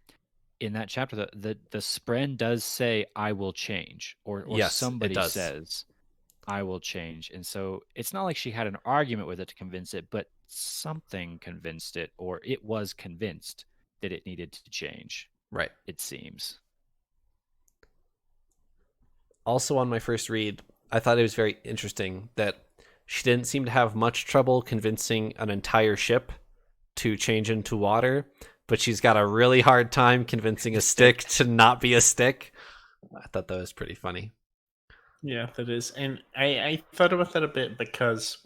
In that chapter, the Spren does say, "I will change," or yes, somebody it does. says, "I will change," and so it's not like she had an argument with it to convince it, but something convinced it, or it was convinced that it needed to change. Right. It seems. Also, on my first read, I thought it was very interesting that she didn't seem to have much trouble convincing an entire ship to change into water, but she's got a really hard time convincing a stick to not be a stick. I thought that was pretty funny. Yeah, that is. And I thought about that a bit because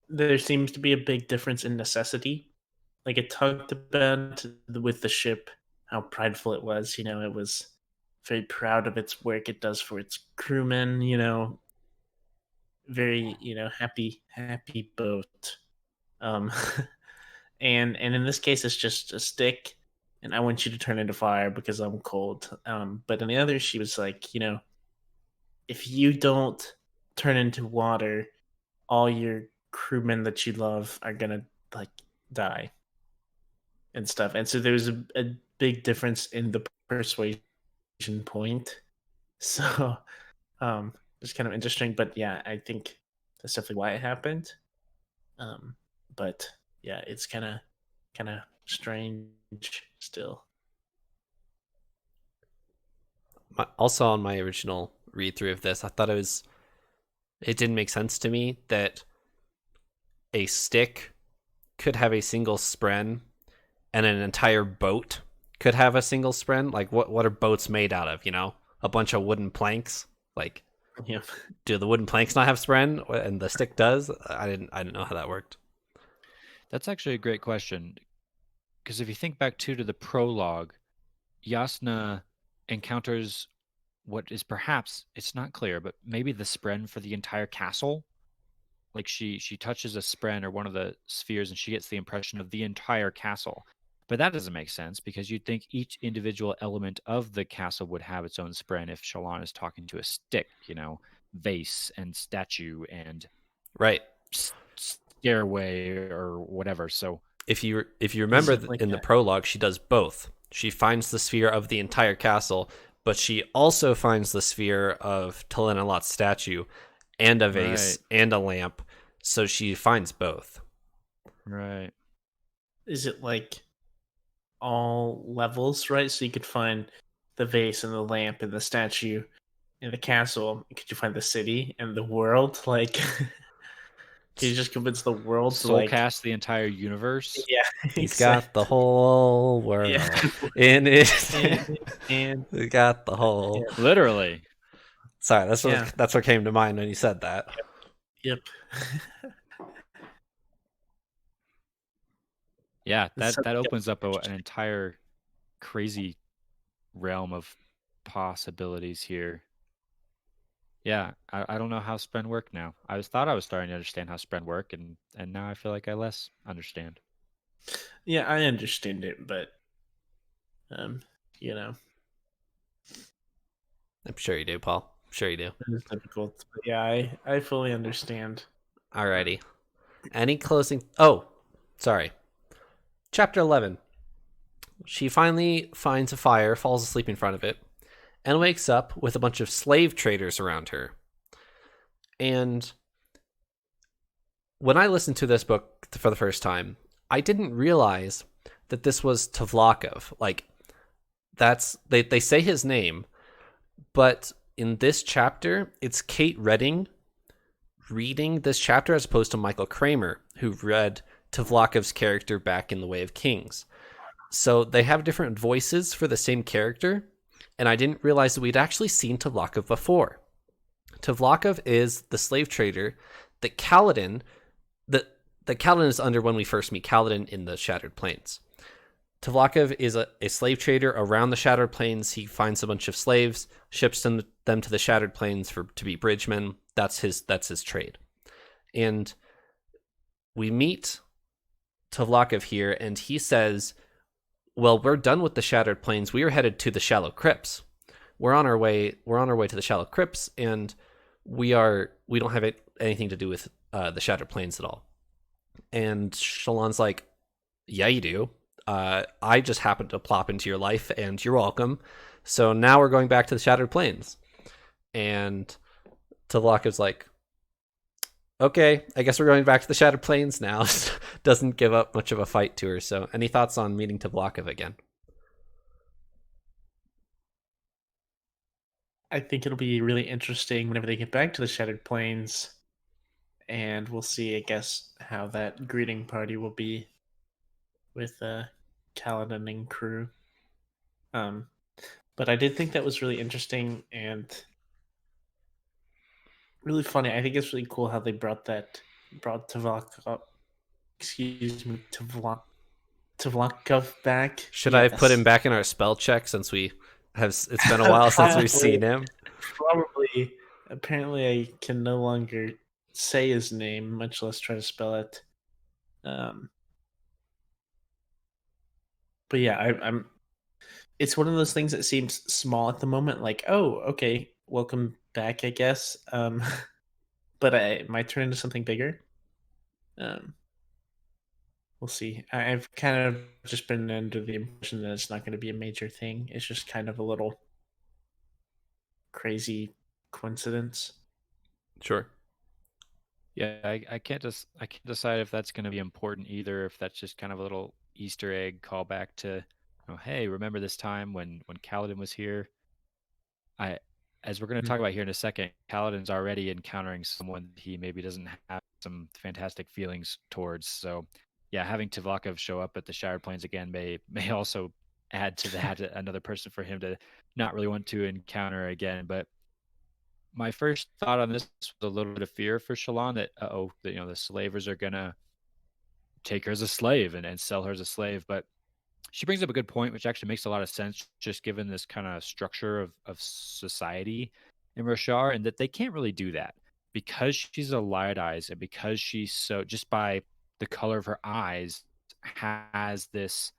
there seems to be a big difference in necessity. Like it talked about with the ship, how prideful it was. It was very proud of its work it does for its crewmen. Very happy boat. Um, and in this case, it's just a stick, and I want you to turn into fire because I'm cold. But in the other, she was like, if you don't turn into water, all your crewmen that you love are gonna like die and stuff. And so there's a big difference in the persuasion point. So it's kind of interesting. But yeah, I think that's definitely why it happened. But yeah, it's kind of strange still. Also, on my original read through of this, I thought it didn't make sense to me that a stick could have a single spren and an entire boat could have a single spren. Like, what are boats made out of? A bunch of wooden planks. Like, Yeah. do the wooden planks not have spren and the stick does? I didn't know how that worked. That's actually a great question, because if you think back to the prologue, Yasna encounters what is perhaps, it's not clear, but maybe the spren for the entire castle. Like she touches a spren or one of the spheres and she gets the impression of the entire castle. But that doesn't make sense because you'd think each individual element of the castle would have its own spren if Shalon is talking to a stick, vase and statue and Right. stairway or whatever. So if you remember like in the prologue, she does both. She finds the sphere of the entire castle, but she also finds the sphere of Telenolot's statue and a vase and a lamp. So she finds both. Right. Is it like all levels, right? So you could find the vase and the lamp and the statue in the castle. Could you find the city and the world? Like, can you just convince the world to like soulcast the entire universe? Yeah, He's got the whole world in it. and He got the whole. Literally. Sorry, that's what came to mind when you said that. Yep. Yeah, that opens up an entire crazy realm of possibilities here. Yeah, I don't know how Spren work now. Thought I was starting to understand how Spren work, and now I feel like I less understand. Yeah, I understand it, but you know, I'm sure you do, Paul. I'm sure you do. it is difficult. But yeah, I fully understand. Alrighty. Any closing? Oh, sorry. Chapter 11. She finally finds a fire, falls asleep in front of it, and wakes up with a bunch of slave traders around her. And when I listened to this book for the first time, I didn't realize that this was Tavlakov. Like, they say his name, but in this chapter, it's Kate Redding reading this chapter as opposed to Michael Kramer, who read Tavlakov's character back in The Way of Kings. So they have different voices for the same character, and I didn't realize that we'd actually seen Tavlakov before. Tavlakov is the slave trader that Kaladin is under when we first meet Kaladin in the Shattered Plains. Tavlakov is a slave trader around the Shattered Plains. He finds a bunch of slaves, ships them to the Shattered Plains to be bridgemen. That's his trade. And we meet Tavlakov here, and he says, well, we're done with the Shattered Plains. We are headed to the Shallow Crypts. We're on our way to the Shallow Crypts, and we don't have anything to do with the Shattered Plains at all. And Shallan's like, yeah, you do. I just happened to plop into your life, and you're welcome. So now we're going back to the Shattered Plains. And Tavlakov's like, okay, I guess we're going back to the Shattered Plains now. Doesn't give up much of a fight to her. So any thoughts on meeting Tavlakov again? I think it'll be really interesting whenever they get back to the Shattered Plains, and we'll see, I guess, how that greeting party will be with Kaladin and crew. But I did think that was really interesting and really funny. I think it's really cool how they brought Tavlakov, Tavlakov back. Should I put him back in our spell check since it's been a while since we've seen him? Probably. Apparently, I can no longer say his name, much less try to spell it. But yeah, I'm. It's one of those things that seems small at the moment. Like, oh, okay, welcome back, I guess. But it might turn into something bigger. We'll see. I've kind of just been under the impression that it's not going to be a major thing. It's just kind of a little crazy coincidence. Sure. Yeah, I can't decide if that's going to be important either. If that's just kind of a little Easter egg callback to, hey, remember this time when Kaladin was here? As we're going to talk about here in a second, Kaladin's already encountering someone he maybe doesn't have some fantastic feelings towards. So, yeah, having Tavlakov show up at the Shattered Plains again may also add to that another person for him to not really want to encounter again. But my first thought on this was a little bit of fear for Shallan that the slavers are gonna take her as a slave and sell her as a slave. But she brings up a good point, which actually makes a lot of sense, just given this kind of structure of society in Roshar, and that they can't really do that because she's a Liodized and because she's so, just by the color of her eyes, has this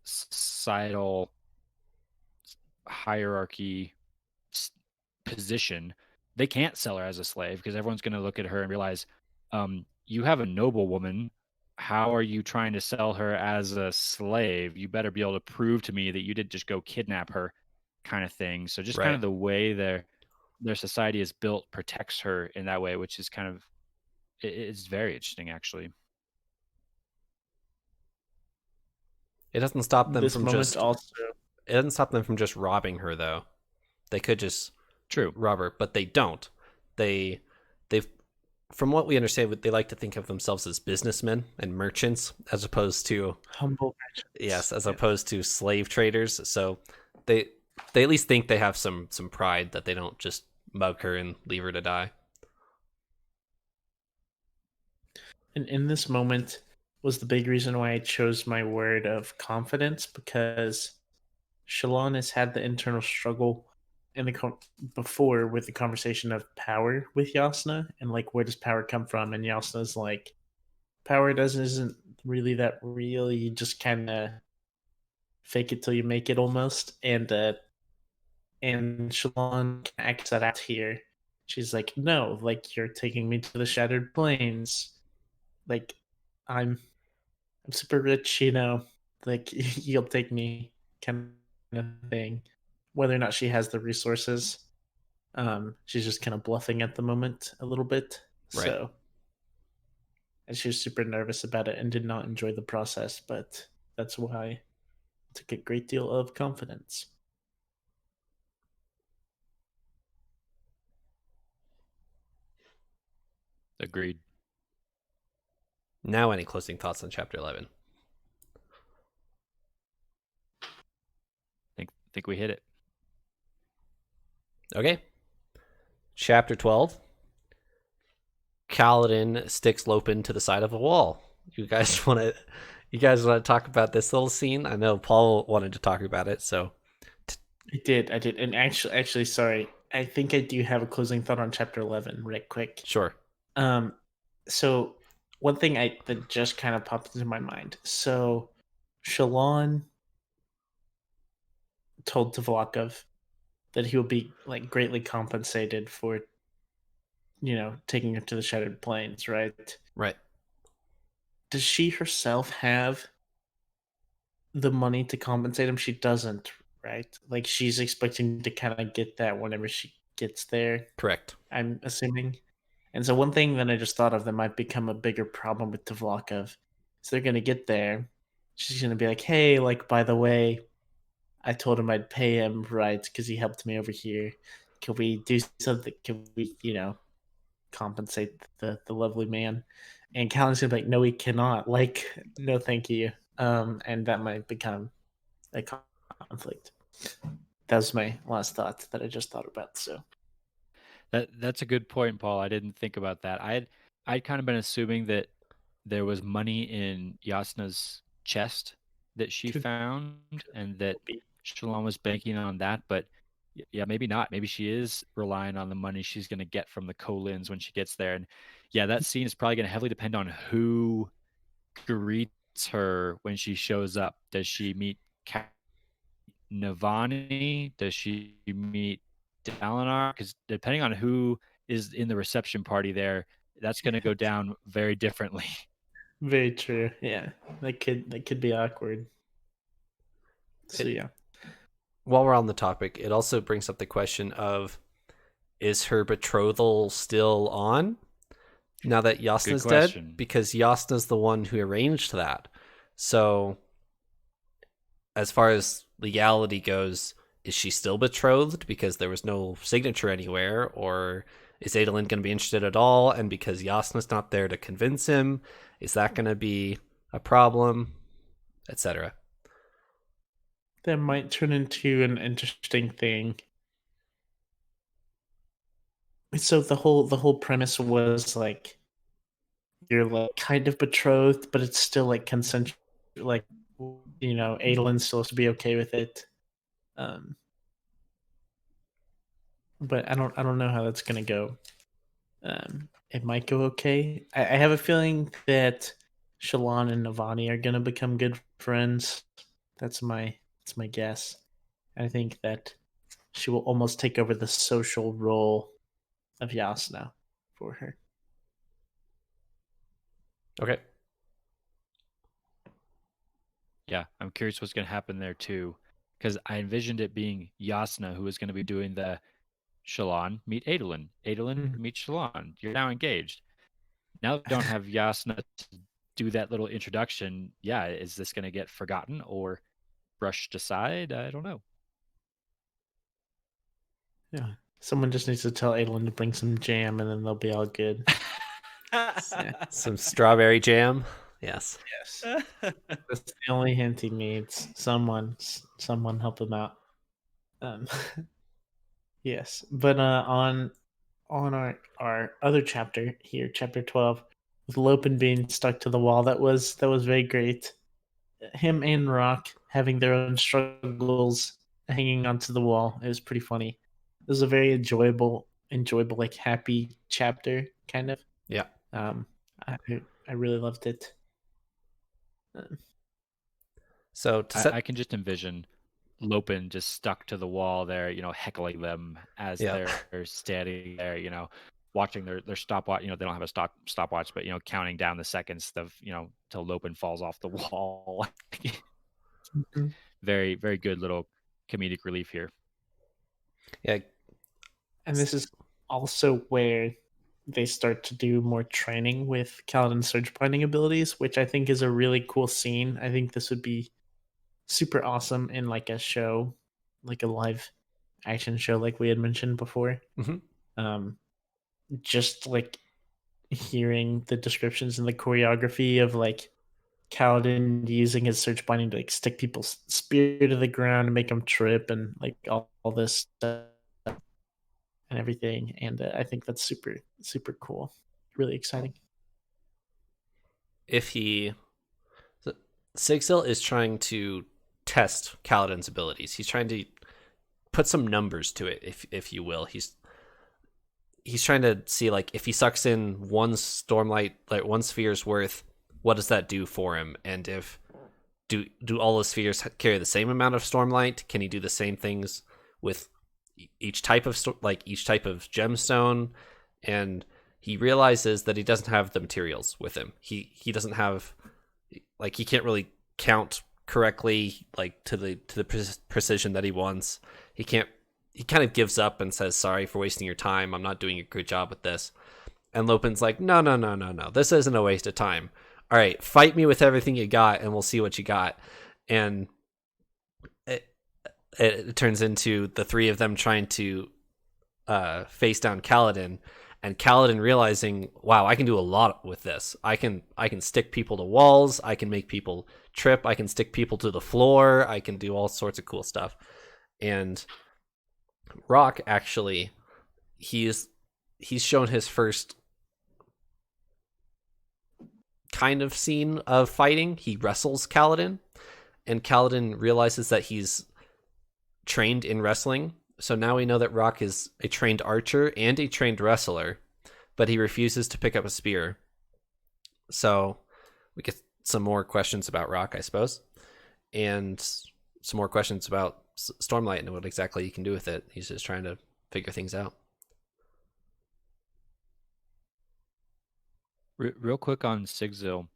societal hierarchy position. They can't sell her as a slave because everyone's going to look at her and realize, you have a noble woman. How are you trying to sell her as a slave? You better be able to prove to me that you didn't just go kidnap her, kind of thing. So just kind of the way their society is built protects her in that way, which is kind of, it's very interesting, actually. It doesn't stop them It doesn't stop them from just robbing her, though. They could just rob her, but they don't. They've, from what we understand, they like to think of themselves as businessmen and merchants, as opposed to humble merchants. Yes, as opposed to slave traders. So they at least think they have some pride that they don't just mug her and leave her to die. And in this moment was the big reason why I chose my word of confidence, because Shallan has had the internal struggle before with the conversation of power with Yasna and like, where does power come from? And Yasna's like, power isn't really that real. You just kind of fake it till you make it almost. And Shalon acts that out here. She's like, no, like you're taking me to the Shattered Plains. Like I'm super rich, like you'll take me kind of thing. Whether or not she has the resources, she's just kind of bluffing at the moment a little bit. Right. So, and she was super nervous about it and did not enjoy the process, but that's why it took a great deal of confidence. Agreed. Now, any closing thoughts on chapter 11? Think we hit it. Okay. Chapter 12. Kaladin sticks Lopin to the side of a wall. You guys want to talk about this little scene? I know Paul wanted to talk about it, so I did, and actually, sorry, I think I do have a closing thought on chapter 11, right quick. sure. So one thing that just kind of popped into my mind. So Shalon told Tvlakov that he will be like greatly compensated for, taking her to the Shattered Plains, right? Right. Does she herself have the money to compensate him? She doesn't, right? Like she's expecting to kind of get that whenever she gets there, Correct. I'm assuming. And so one thing that I just thought of that might become a bigger problem with Tvlakov is they're gonna get there. She's gonna be like, hey, like by the way, I told him I'd pay him, right, because he helped me over here. Can we do something? Can we, compensate the lovely man? And Callan's gonna be like, no, we cannot. Like, no, thank you. And that might become a conflict. That was my last thought that I just thought about. So That's a good point, Paul. I didn't think about that. I'd kind of been assuming that there was money in Yasna's chest that she Could found, and that be. Shalom was banking on that. But yeah, maybe not. Maybe she is relying on the money she's going to get from the Kolins when she gets there. And yeah, that scene is probably going to heavily depend on who greets her when she shows up. Does she meet Navani? Does she meet Dalinar? Because depending on who is in the reception party there, that's going to go down very differently. Very true. Yeah, that could be awkward. So yeah, While we're on the topic, it also brings up the question of, is her betrothal still on now that Yasna's question. dead? Because Yasna's the one who arranged that. So as far as legality goes, is she still betrothed because there was no signature anywhere? Or is Adolin going to be interested at all? And because Yasna's not there to convince him, is that going to be a problem? Etc. that might turn into an interesting thing. So the whole premise was like you're like kind of betrothed, but it's still like consensual. Like Adelin's still supposed to be okay with it. Um, but I don't know how that's gonna go. It might go okay. I have a feeling that Shalon and Navani are gonna become good friends. That's my guess. I think that she will almost take over the social role of Yasna for her. Okay. Yeah, I'm curious what's going to happen there too, because I envisioned it being Yasna who was going to be doing the Shalon meet Adolin. Adolin meet Shalon. You're now engaged. Now that we don't have Yasna to do that little introduction, yeah, is this going to get forgotten or brushed aside? I don't know. Yeah. Someone just needs to tell Adolin to bring some jam and then they'll be all good. Yeah. Some strawberry jam. Yes. Yes. That's the only hint he needs. Someone help him out. Um yes. But on our other chapter here, chapter 12, with Lopin being stuck to the wall, that was very great. Him and Rock having their own struggles hanging onto the wall. It was pretty funny. It was a very enjoyable, like happy chapter, kind of. Yeah. I I really loved it. So to set, I can just envision Lopin just stuck to the wall there, heckling them as Yeah. they're standing there, watching their stopwatch. They don't have a stopwatch, but counting down the seconds of till Lopin falls off the wall. Mhm. Very, very good little comedic relief here. yeah, And this is also where they start to do more training with Kaladin's surge binding abilities, which I think is a really cool scene. I think this would be super awesome in like a show, like a live action show, like we had mentioned before. mhm. Um, just like hearing the descriptions and the choreography of like Kaladin using his surge binding to like stick people's spear to the ground and make them trip and like all this stuff and everything. And I think that's super, super cool. Really exciting. If he, Sigzil is trying to test Kaladin's abilities. He's trying to put some numbers to it, if you will. He's trying to see like if he sucks in one Stormlight, like one sphere's worth, what does that do for him? And if do all the spheres carry the same amount of Stormlight? Can he do the same things with each type of each type of gemstone? And he realizes that he doesn't have the materials with him. He doesn't have, like, he can't really count correctly, like to the precision that he wants. He can't. He kind of gives up and says, "Sorry for wasting your time. I'm not doing a good job with this." And Lopin's like, "No. This isn't a waste of time. All right, fight me with everything you got, and we'll see what you got." And it turns into the three of them trying to face down Kaladin, and Kaladin realizing, "Wow, I can do a lot with this. I can stick people to walls. I can make people trip. I can stick people to the floor. I can do all sorts of cool stuff." And Rock, actually, he's shown his first kind of scene of fighting. He wrestles Kaladin, and Kaladin realizes that he's trained in wrestling. So now we know that Rock is a trained archer and a trained wrestler, but he refuses to pick up a spear. So we get some more questions about Rock, I suppose, and some more questions about Stormlight and what exactly he can do with it. He's just trying to figure things out. Real quick on Sigzil,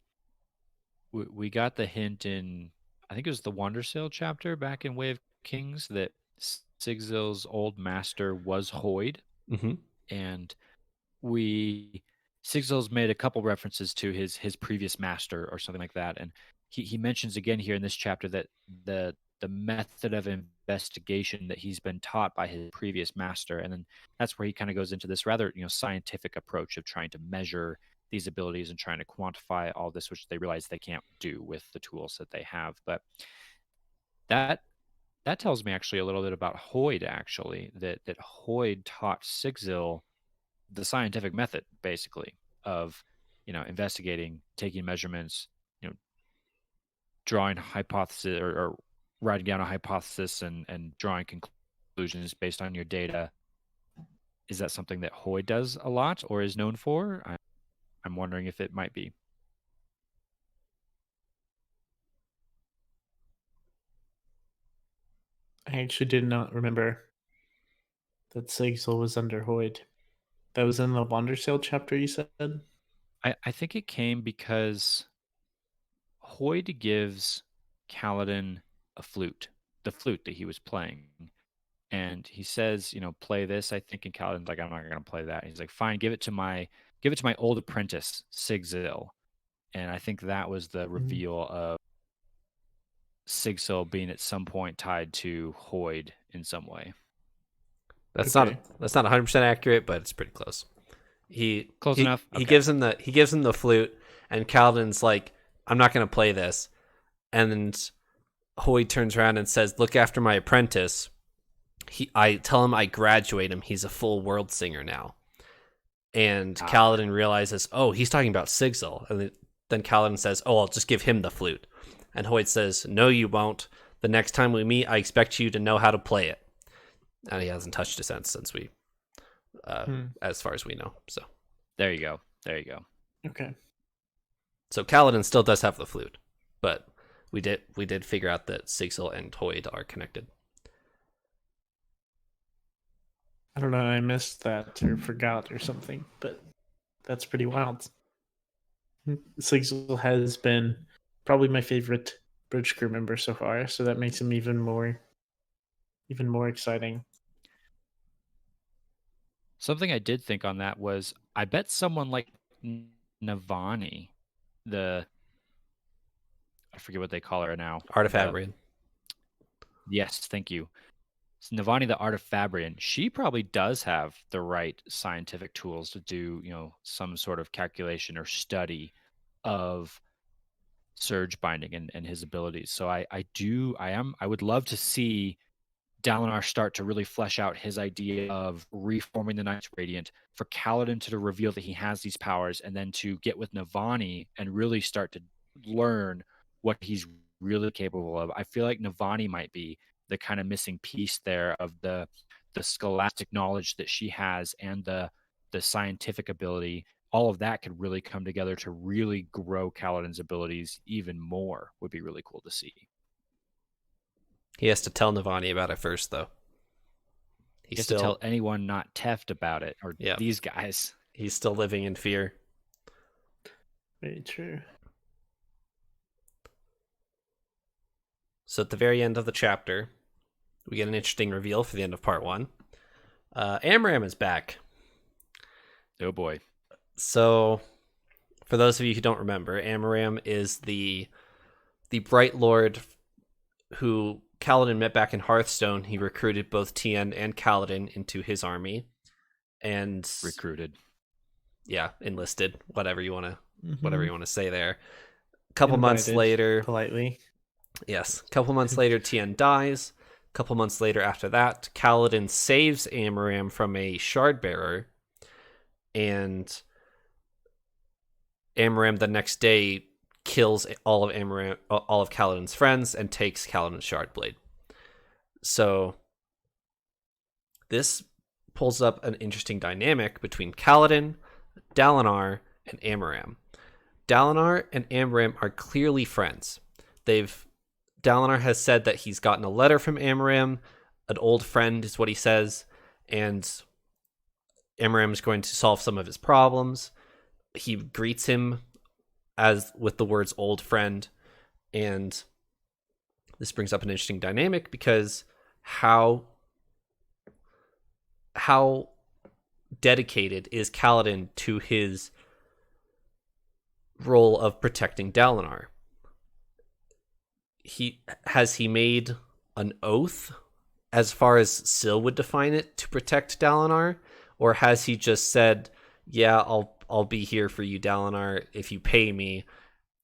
we got the hint in, I think it was the Wandersail chapter back in Way of Kings, that Sigzil's old master was Hoid, Mm-hmm. and Sigzil's made a couple references to his previous master or something like that, and he mentions again here in this chapter that the method of investigation that he's been taught by his previous master, and then that's where he kind of goes into this rather scientific approach of trying to measure these abilities and trying to quantify all this, which they realize they can't do with the tools that they have. But that tells me actually a little bit about Hoid, actually, that Hoid taught Sigzil the scientific method, basically, of investigating, taking measurements, drawing hypothesis or writing down a hypothesis and drawing conclusions based on your data. Is that something that Hoid does a lot or is known for? I'm wondering if it might be. I actually did not remember that Sigil was under Hoid. That was in the Wandersail chapter, you said? I think it came because Hoid gives Kaladin a flute, the flute that he was playing. And he says, play this, I think, and Kaladin's like, I'm not going to play that. He's like, fine, give it to my old apprentice, Sigzil. And I think that was the reveal of Sigzil being at some point tied to Hoid in some way. That's not 100% accurate, but it's pretty close. Close enough. He gives him the flute, and Kaladin's like, I'm not going to play this. And then Hoid turns around and says, look after my apprentice. I tell him I graduate him. He's a full world singer now. And Kaladin realizes, oh, he's talking about Sigzil. And then Kaladin says, oh, I'll just give him the flute. And Hoid says, no, you won't. The next time we meet, I expect you to know how to play it. And he hasn't touched a since we, as far as we know. So there you go. Okay. So Kaladin still does have the flute. but we did figure out that Sigil and Toyd are connected. I don't know, I missed that or forgot or something, but that's pretty wild. Sigil has been probably my favorite bridge crew member so far, so that makes him even more exciting. Something I did think on that was I bet someone like Navani, I forget what they call her now. Artifabrian. Yes, thank you. Navani the Artifabrian, she probably does have the right scientific tools to do, some sort of calculation or study of surge binding and his abilities. So I would love to see Dalinar start to really flesh out his idea of reforming the Knights Radiant, for Kaladin to reveal that he has these powers, and then to get with Navani and really start to learn what he's really capable of. I feel like Navani might be the kind of missing piece there of the scholastic knowledge that she has and the scientific ability. All of that could really come together to really grow Kaladin's abilities even more. Would be really cool to see. He has to tell Navani about it first, though. He has to tell anyone not Teft about it, or Yeah. these guys. He's still living in fear. Very true. So at the very end of the chapter, we get an interesting reveal for the end of part 1. Amaram is back. Oh boy. So, for those of you who don't remember, Amaram is the Bright Lord who Kaladin met back in Hearthstone. He recruited both Tien and Kaladin into his army, and enlisted. Whatever you want to say there. A couple months later, politely. Yes, a couple months later, Tien dies. A couple months later, after that, Kaladin saves Amaram from a shard bearer, and Amaram the next day kills all of Kaladin's friends and takes Kaladin's shard blade. So this pulls up an interesting dynamic between Kaladin, Dalinar, and Amaram. Dalinar and Amaram are clearly friends. Dalinar has said that he's gotten a letter from Amaram, an old friend is what he says, and Amaram is going to solve some of his problems. He greets him with the words old friend, and this brings up an interesting dynamic because how dedicated is Kaladin to his role of protecting Dalinar? Has he made an oath, as far as Syl would define it, to protect Dalinar, or has he just said, "Yeah, I'll be here for you, Dalinar, if you pay me"?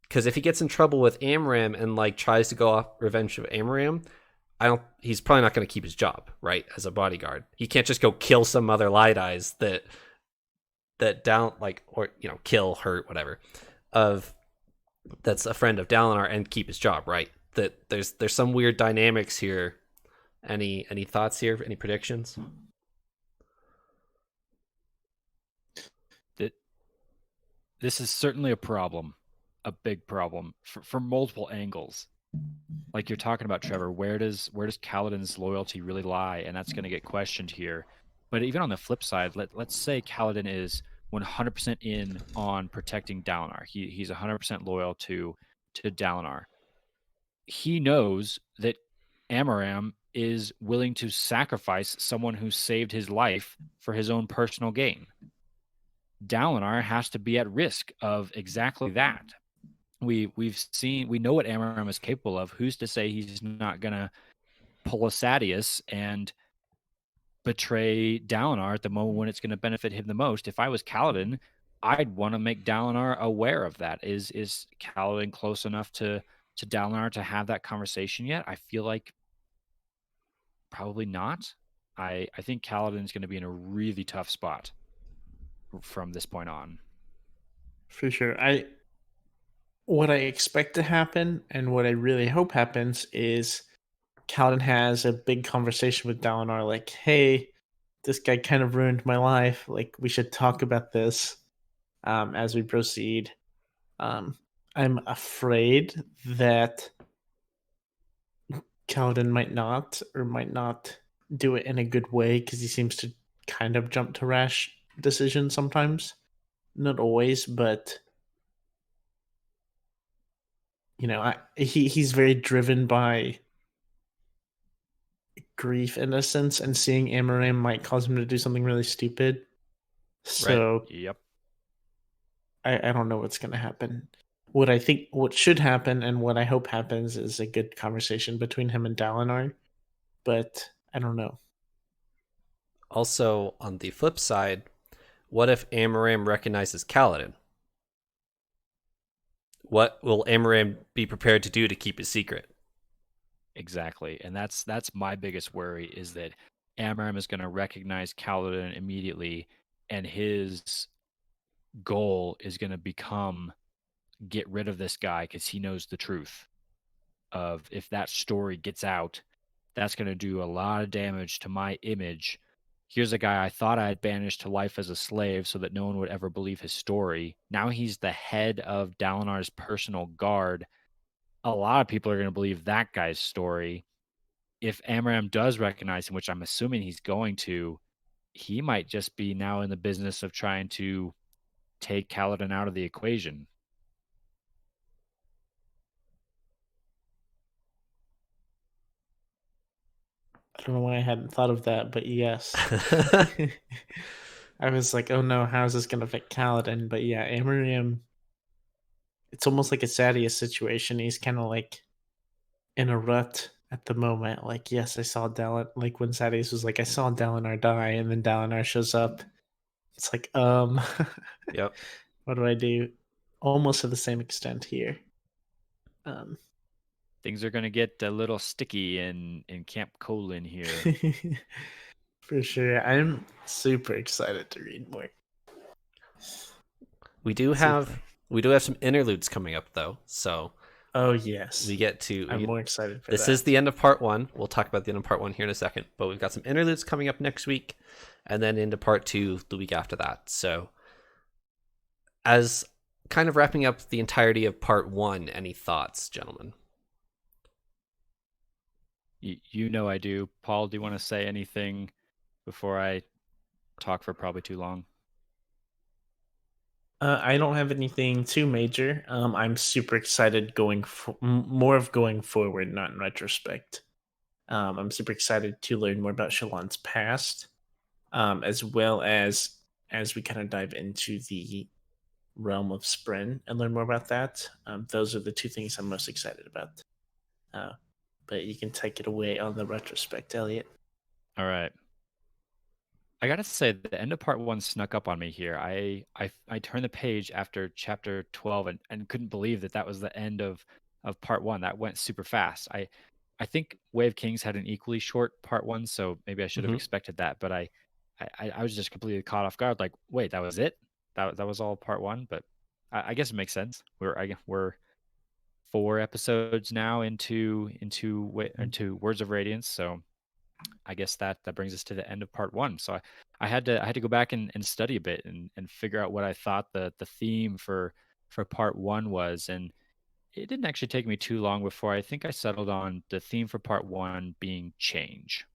Because if he gets in trouble with Amaram and tries to go off revenge of Amaram, he's probably not going to keep his job, right? As a bodyguard, he can't just go kill some other Light Eyes kill, hurt, whatever, that's a friend of Dalinar and keep his job, right? That there's some weird dynamics here. Any thoughts here? Any predictions? This is certainly a problem, a big problem for multiple angles. Like you're talking about, Trevor, where does Kaladin's loyalty really lie? And that's going to get questioned here. But even on the flip side, let's say Kaladin is 100% in on protecting Dalinar. He's 100% loyal to Dalinar. He knows that Amaram is willing to sacrifice someone who saved his life for his own personal gain. Dalinar has to be at risk of exactly that. We know what Amaram is capable of. Who's to say he's not gonna pull a Sadius and betray Dalinar at the moment when it's going to benefit him the most? If I was Kaladin, I'd want to make Dalinar aware of that. Is Kaladin close enough to Dalinar to have that conversation yet? I feel like probably not. I think Kaladin's going to be in a really tough spot from this point on. For sure. What I expect to happen and what I really hope happens is Kaladin has a big conversation with Dalinar, like, hey, this guy kind of ruined my life. Like, we should talk about this as we proceed. I I'm afraid that Kaladin might not do it in a good way because he seems to kind of jump to rash decisions sometimes. Not always, but he's very driven by grief in a sense, and seeing Amaram might cause him to do something really stupid. So Yep. I don't know what's going to happen. What should happen and what I hope happens is a good conversation between him and Dalinar, but I don't know. Also, on the flip side, what if Amaram recognizes Kaladin? What will Amaram be prepared to do to keep it secret? Exactly. And that's my biggest worry, is that Amaram is going to recognize Kaladin immediately, and his goal is going to become get rid of this guy because he knows the truth of, if that story gets out, that's going to do a lot of damage to my image. Here's a guy I thought I had banished to life as a slave so that no one would ever believe his story. Now he's the head of Dalinar's personal guard. A lot of people are going to believe that guy's story. If Amaram does recognize him, which I'm assuming he's going to, he might just be now in the business of trying to take Kaladin out of the equation. I don't know why I hadn't thought of that, but yes. I was like, oh no, how is this going to affect Kaladin? But yeah, Amaram, it's almost like a Sadeas situation. He's kind of like in a rut at the moment. Like, yes, I saw Dalinar, like when Sadeas was like, I saw Dalinar die, and then Dalinar shows up. It's like, Yep. what do I do? Almost to the same extent here. Things are going to get a little sticky in Camp Colon here. For sure. I'm super excited to read more. We do have some interludes coming up though, so oh yes, we get to. I'm more excited for this that. is the end of part 1. We'll talk about the end of part 1 here in a second, but we've got some interludes coming up next week, and then into part 2 the week after that. So, as kind of wrapping up the entirety of part 1, any thoughts, gentlemen? You know I do. Paul, do you want to say anything before I talk for probably too long? I don't have anything too major. I'm super excited more of going forward, not in retrospect. I'm super excited to learn more about Shallan's past, as well as we kind of dive into the realm of Spren and learn more about that. Those are the two things I'm most excited about. But you can take it away on the retrospect, Elliot. All right. I gotta say, the end of part 1 snuck up on me here. I turned the page after chapter 12 and couldn't believe that was the end of part 1. That went super fast. I think Way of Kings had an equally short part 1, so maybe I should have expected that. But I was just completely caught off guard. Like, wait, that was it? That was all part 1? But I guess it makes sense. We're 4 episodes now into Words of Radiance, so I guess that brings us to the end of part 1. So I had to go back and study a bit and figure out what I thought the theme for part 1 was. And it didn't actually take me too long before I think I settled on the theme for part 1 being change.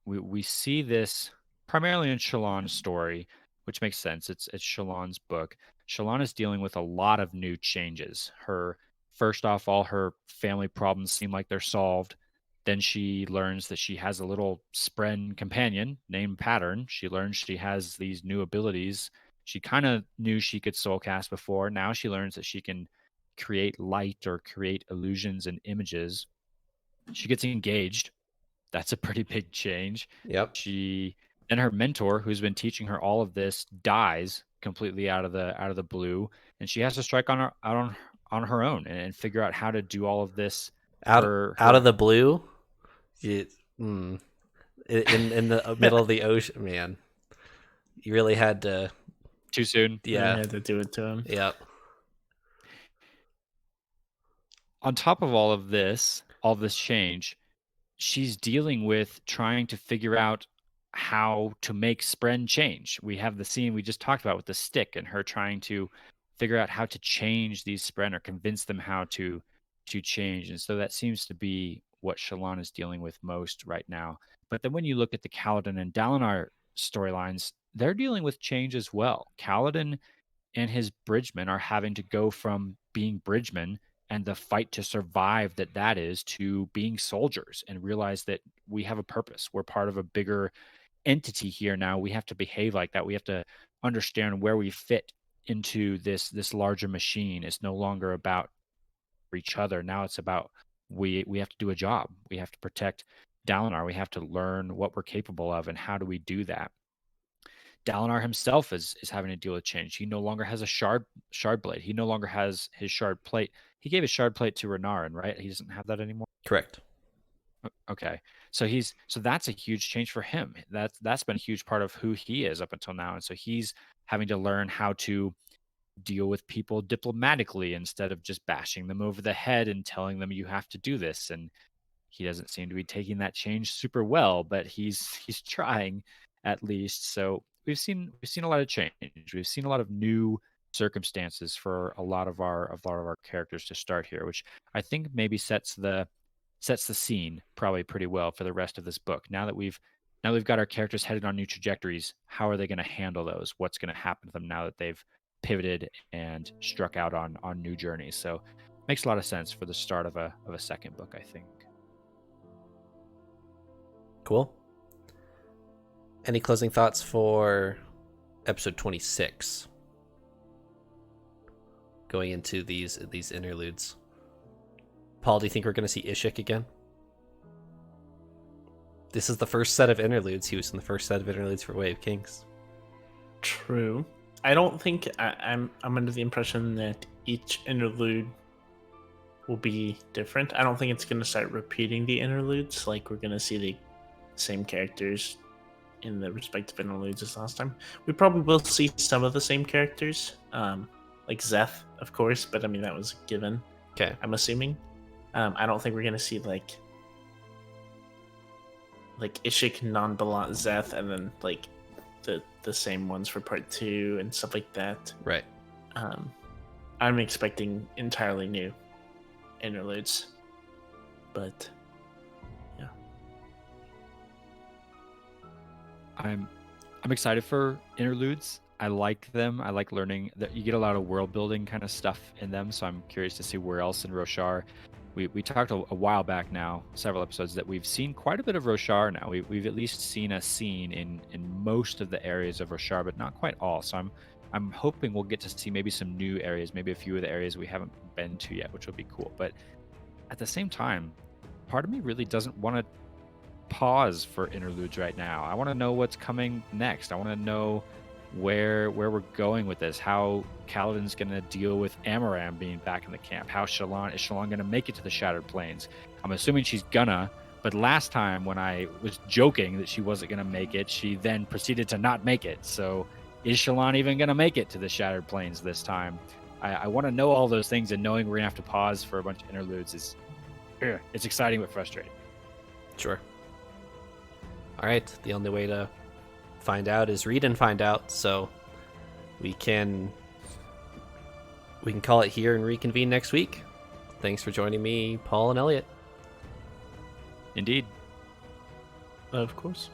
We see this primarily in Shallan's story, which makes sense. It's Shallan's book. Shallan is dealing with a lot of new changes. First off, all her family problems seem like they're solved. Then she learns that she has a little Spren companion named Pattern. She learns she has these new abilities. She kind of knew she could soulcast before. Now she learns that she can create light or create illusions and images. She gets engaged. That's a pretty big change. Yep. Then her mentor, who's been teaching her all of this, dies completely out of the blue, and she has to strike on her own and figure out how to do all of this out of the blue. In the middle of the ocean, man. You really had to. Too soon. Yeah, I had to do it to him. Yep. On top of all this change, she's dealing with trying to figure out how to make Spren change. We have the scene we just talked about with the stick and her trying to figure out how to change these Spren or convince them how to change. And so that seems to be what Shallan is dealing with most right now. But then when you look at the Kaladin and Dalinar storylines, they're dealing with change as well. Kaladin and his bridgemen are having to go from being bridgemen and the fight to survive that is, to being soldiers and realize that we have a purpose. We're part of a bigger entity here now. We have to behave like that. We have to understand where we fit into this larger machine. It's no longer about each other. Now it's about we have to do a job. We have to protect Dalinar. We have to learn what we're capable of and how do we do that. Dalinar himself is having to deal with change. He no longer has a shard blade. He no longer has his shard plate. He gave his shard plate to Renarin, right? He doesn't have that anymore. Correct. Okay, so that's a huge change for him. That's been a huge part of who he is up until now, and so he's having to learn how to deal with people diplomatically instead of just bashing them over the head and telling them you have to do this. And he doesn't seem to be taking that change super well, but he's trying at least. So we've seen a lot of change. We've seen a lot of new circumstances for a lot of our characters to start here, which I think maybe sets the scene probably pretty well for the rest of this book. Now that we've got our characters headed on new trajectories, how are they going to handle those? What's going to happen to them now that they've pivoted and struck out on new journeys? So makes a lot of sense for the start of a second book, I think. Cool. Any closing thoughts for episode 26? Going into these interludes. Paul, do you think we're going to see Ishik again? This is the first set of interludes. He was in the first set of interludes for Way of Kings. True. I don't think I'm under the impression that each interlude will be different. I don't think it's going to start repeating the interludes. Like, we're going to see the same characters in the respective interludes as last time. We probably will see some of the same characters, like Zeth, of course, but I mean, that was a given. Okay. I'm assuming. I don't think we're going to see like Ishik, Non-Balat, Zeth, and then like the same ones for part 2 and stuff like that. Right. I'm expecting entirely new interludes, but yeah, I'm excited for interludes. I like them. I like learning that you get a lot of world building kind of stuff in them. So I'm curious to see where else in Roshar. We talked a while back now, several episodes, that we've seen quite a bit of Roshar now. We've at least seen a scene in most of the areas of Roshar, but not quite all. So I'm hoping we'll get to see maybe some new areas, maybe a few of the areas we haven't been to yet, which will be cool. But at the same time, part of me really doesn't want to pause for interludes right now. I want to know what's coming next. I want to know where we're going with this, how Kaladin's going to deal with Amaram being back in the camp, how is Shallan going to make it to the Shattered Plains. I'm assuming she's gonna, but last time when I was joking that she wasn't going to make it, she then proceeded to not make it. So is Shallan even going to make it to the Shattered Plains this time? I want to know all those things, and knowing we're going to have to pause for a bunch of interludes is it's exciting but frustrating. Sure. All right, the only way to find out is read and find out, so we can call it here and reconvene next week. Thanks for joining me, Paul and Eliot. Indeed. of course.